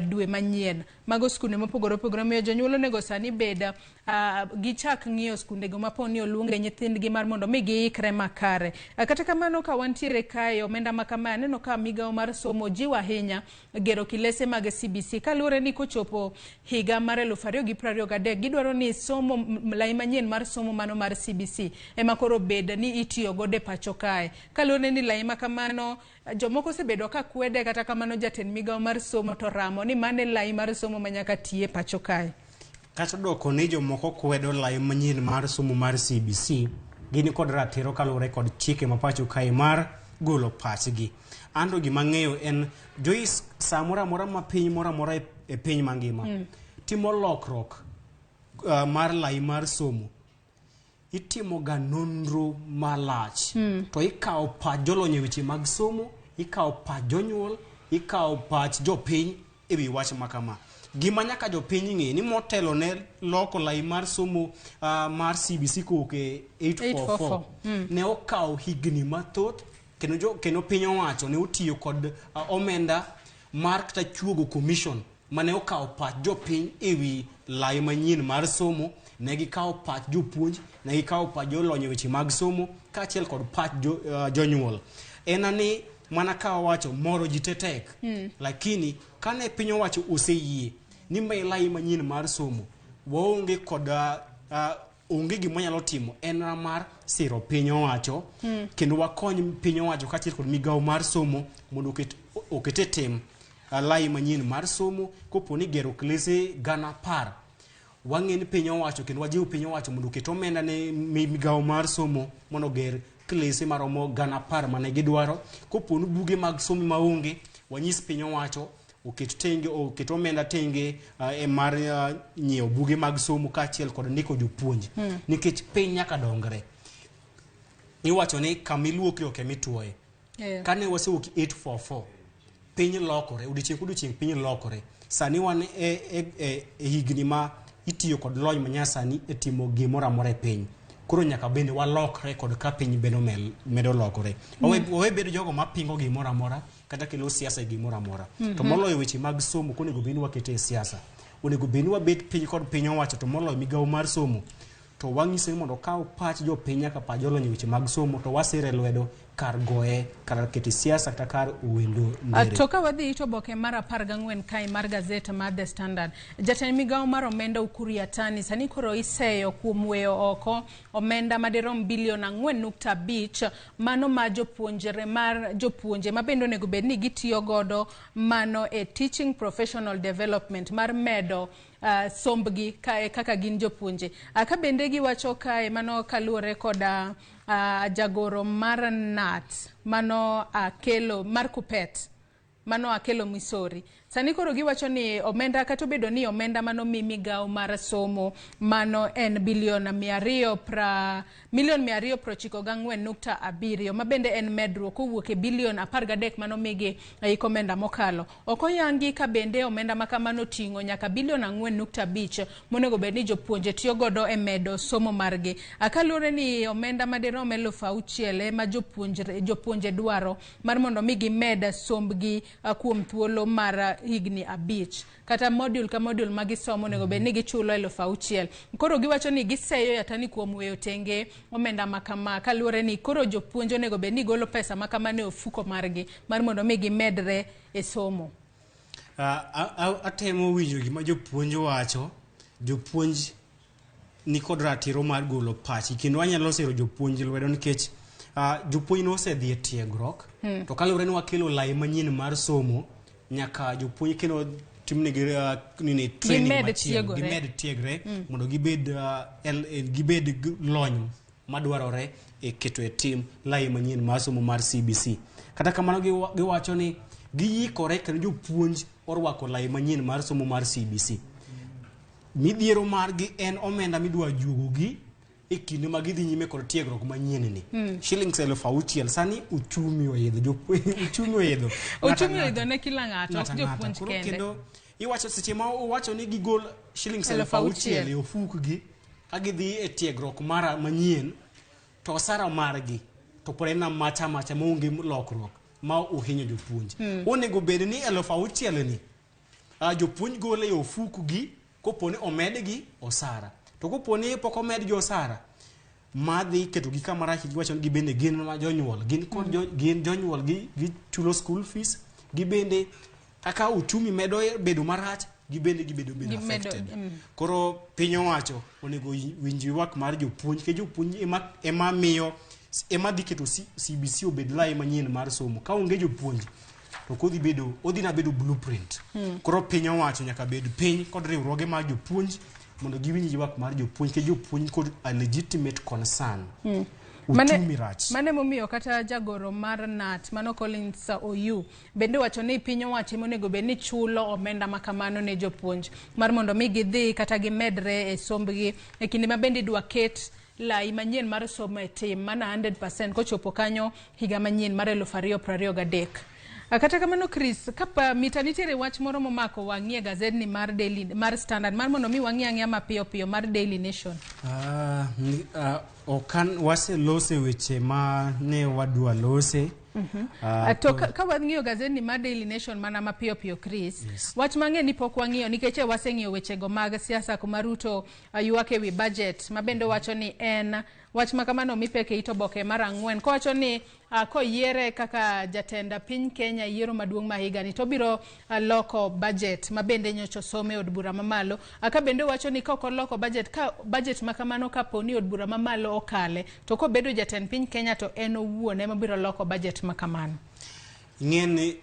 dwe manyien mago skunde mopogore opogore miyo jonyuol onego sani beda gichak ng'iyo skunde go maponi oluonge nyithindgi mar mondo mi giikre makare. Kata kamano ka wantiere kae omenda makama neno ka migawo mar somo jiwa ahinya gero kilese mag CBC kalure ni kochopo higa mar 2023 gidwaro ni somo lai manyien mar somo mano mar CBC ema koro bed ni itiyo gode pacho kae kalure ni lai makamano jomoko sebedo ka kwede kata kamano jatend migawo mar somo to ramo ni mane lai mar somo manyaka tie pacho kae kata doko ni jomoko kwedo lai manyien mar somo mar CBC gini kod ratiro kalure kod chike mapacho kae mar golo pachgi ando gima ng'eyo en Joyce samora mora ma piny mora e piny mangima timo lokrok mar lai mar somo itimo ga nonro malach to ikawo pach jolony weche mag somo ikawo pach jonyuol ikawo pach jopiny e wi wach makama gima nyaka jopiny ng'e ni motelo ne loko lai mar somo mar CBC koke 844 ne okawo higni mathoth kendo piny owacho ne otiyo kod omenda mar kata chuogo commission mane okawo pach jopiny e wi lai manyien mar somo ne gikawo pach jopuonj ne gikawo pach jolony weche mag somo kaachiel kod pach jonyuol enani mana ka wacho moro jitetek lakini kane piny owacho oseyie ni mai lai manyien mar somo waonge kod onge gima nyalo timo en mar siro piny owacho kendo wakony piny owacho kaachiel kod migawo mar somo mondo okete tim lai manyien mar somo koponi gero klese 10,000 wang'eni piny owacho kendo wajiw piny owacho mondo oket omenda ne migawo mar somo mondo ger klese maromo 10,000 mane gidwaro koponi buge mag somo maonge wanyis piny owacho oket omenda tenge mar nyiewo buge mag somo kaachiel kod ndiko jopuonj nikech piny nyaka dongre iwacho ni kamiluoke oke mitwoye kane wasewuok 844 piny lokore odiochieng' piny lokore sani wan e higni ma itiyo kod lony manyasani e timo gimoro amora e piny koro nyaka bende walokre kod ka piny medo lokore wawe bedo jogo mapingo gimoro amora kata kelo siasa e gimoro amora to moloyo weche mag somo konego beni wakete e siasa onego beni wabet piny kod piny owacho to moloyo migawo mar somo to wang'ise ni mondo kaw pach jopiny nyaka pach jolony weche mag somo to wasire lwedo kar goye kar kete siasa kata kar uwendo ndere. To ka wadhi ito boke mar 14 kae mar Gaset mar The Standard jatend migawo mar omenda Ukuru Yatani sani koro iseyo kuom weyo oko omenda madirom bilion 4.5 mano ma jopuonje ma bende onego bed ni gitiyo godo mano e teaching professional development mar medo sombgi kaka gin jopuonje ka bende giwacho kae mano kaluore koda jagoro mar NAT mano akelo mar Kupet mano akelo Misori Sani koro giwacho ni omenda kata obedo ni omenda mano mimigawo mar somo mano en bilion 294.7 mabende en medruok kowuok e bilion 13 mano migi ei omenda mokalo. Okoyangi ka bende omenda makamano ting'o nyaka bilion 4.5 monego bed ni jopuonje tiyo godo e medo somo margi. Kaluwore ni omenda madirom 6,000 ma jopuonje dwaro mar mondo mi gimed sombgi kuom thuolo mar higni 5 kata module ka module magisomo nego bed ni gichulo 6,000. Koro giwacho ni giseyo yatani kuom weyo tenge omenda makama kaluwore ni koro jopuonje nego bed ni golo pesa makama ne ofuko margi mar mondo mi gimedre e somo. Atemo winjo gima jopuonj wacho. Jopuonj ni kod ratiro mar golo pachi kendo anyalo sero jopuonj lwedo nikech jopuonj no osedhi e tiegruok to kaluwore ni wakelo lai manyien mar somo nyaka jopuonj kendo timnegi nini training machielo gimed tiegre mondo gibed lony madwarore e keto e tim lai manyien mar somo mar CBC. Kata kamano giwacho ni giyikore kendo jopuonj orwako lai manyien mar somo mar CBC. Midhiero margi en omenda midwa juogogi e kinde ma gidhi nyime kod tiegruok manyien ni. Shillings 6,000 sani uchumi oidho ne kila ng'ato jopuonj kende. Kendo iwacho seche ma uwacho ni gigol shillings 6,000 e ofukgi agidhi e tiegruok mara manyien to osara margi to por en macha maonge lokruok ma uhinyo jopuonj. Onego bed ni 6,000 ni jopuonj gole e ofukgi koponi omedgi osara. To koponi pok omedgi osara madhi keto gi kamara giwacho ni gibende gin ma jonyuol gin jonyuol gichulo school fees gibende kaka uchumi medo bedo marach gibende gibedo affected. Koro piny owacho onego winji wak mar jopuonj ke jopuonj ema dhi keto CBC obed lai manyien mar somo. Ka onge jopuonj to odhi na bedo blueprint. Koro piny owacho nyaka bed piny kod riwruoge mar jopuonj mondo giwinji wak mar jopuonj ke jopuonj kod a legitimate concern. Mane momiyo kata jagoro mar NAT mano Collins Oyu bende wacho ni piny owacho monego bed ni chulo omenda makamano ne jopuonj mar mondo mi gidhi kata gimedre e sombgi e kinde ma bende dwa ket lai manyien mar somo e tim mana 100% kochopo kanyo higa manyien mar 2023. Kata kamano Chris, kapa mitanitiere wach moro momako wang'ie gazet ni mar Standard mar mondo mi wang'ie ang'ia mapiyo piyo mar Daily Nation. Okan wase lose weche ma ne wadwa lose. To ka wang'iyo gazet ni mar Daily Nation mana mapiyo piyo Chris, wach mang'e ni pok wang'iyo nikech waseng'iyo wechego mag siasa kuma Ruto ywak ewi budget mabende wacho ni en wach makamano mipeke itoboke mar 4 kowacho ni koyiere kaka jatenda piny Kenya yiero maduong' ma higa ni to biro loko budget mabende nyocho some od bura mamalo. Aka bende wacho ni koko loko budget makamano kaponi od bura mamalo okale to kobedo jatend piny Kenya to en owuon ema biro loko budget makamano. Ng'eni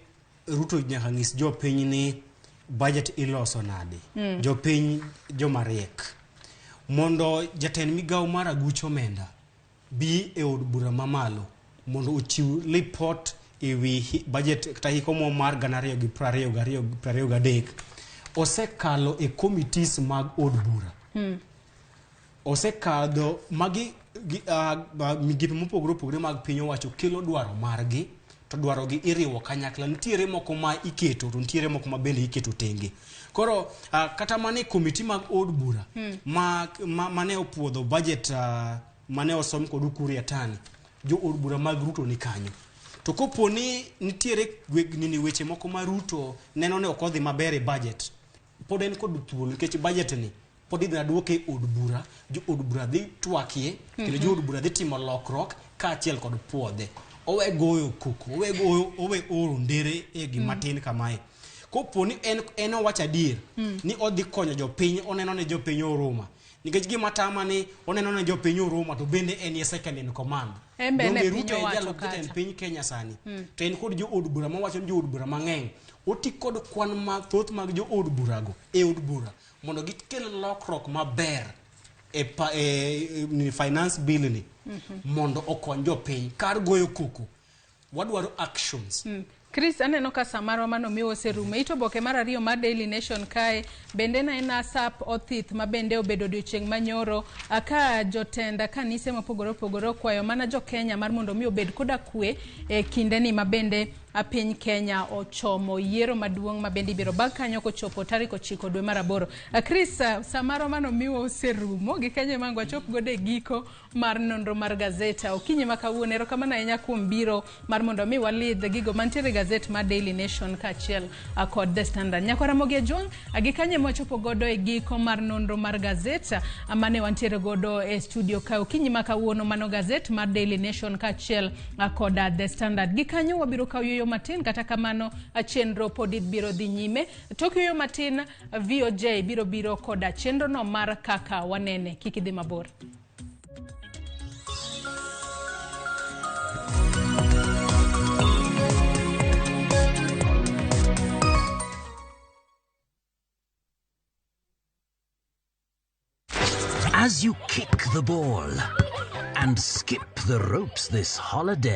Ruto nyaka ng'is jopiny ni budget iloso nade. Jopiny jomariek mondo jatend migawo mar aguch omenda bi e od bura mamalo mondo uchiw report ewi budget kata hikomo mar 2023 osekalo e committees mag od bura. Osekadho magi migipe mopogore mag piny owacho kelo dwaro margi to dwarogi iriwo kanyakla. Nitiere moko ma iketo to nitiere moko ma bende iketo tenge. Koro kata mane committee mag od bura mane opuodho budget mane osom kod Ukuru Yatani jo od bura mag Ruto ni kanyo. To koponi nitiere weche moko ma Ruto neno ne okodhi maber e budget pod en kod thuolo nikech budget ni pod idhi duoke od bura jo od bura dhi twakie kendo jo od bura dhi timo lokruok kaachiel kod puodhe. Owe goyo kuku owe oro ndere e gima tin kamae. Koponi en owacho adier ni odhi konyo jopiny oneno ne jopiny oroma nikech gima tama ni oneno ne jopiny oroma to bende en ye second in command. Donge Ruto e jalo kata piny Kenya sani to en kod jo od bura mawacho ni jo od bura mang'eny oti kod kwan mathoth mag jo od bura go e od bura mondo gikel lokruok maber e finance bill ni mondo okony jopiny kar goyo kuku. Wadwaro actions. Chris, aneno ka samaro mano miwo serume. Ito boke mar ariyo mar Daily Nation kae bende na ena sap othith ma bende obedo odiochieng' manyoro aka jotenda kanise mopogore opogore kwayo mana jo Kenya mar mondo mi obed koda kwe e kinde ni mabende a piny Kenya ochomo yiero maduong' mabende ibiro bag kanyo kochopo tarik 9 dwe mar 8. Chris, samaro mano miwo serumo gi Kenya mango chop gode giko mar nonro mar Gaset. Okinyi makawuono erokamano ahinya kuom biro mar mondo mi walidh gigo mantiere Gaset mar Daily Nation kachiel kod The Standard. Nyako Ramogi Ejwang' gi Kanye mwachopo godo e giko mar nonro mar Gaset mane wantiere godo e studio ka okinyi makawuono mano Gaset mar Daily Nation kachiel kod The Standard. Gi kanyo wabiro kawo yo matin kata kamano chenro pod biro dhi nyime. Tok yo matin VOJ biro koda chenro no mar kaka wanene. Kik idhi mabor. As you kick the ball and skip the ropes this holiday,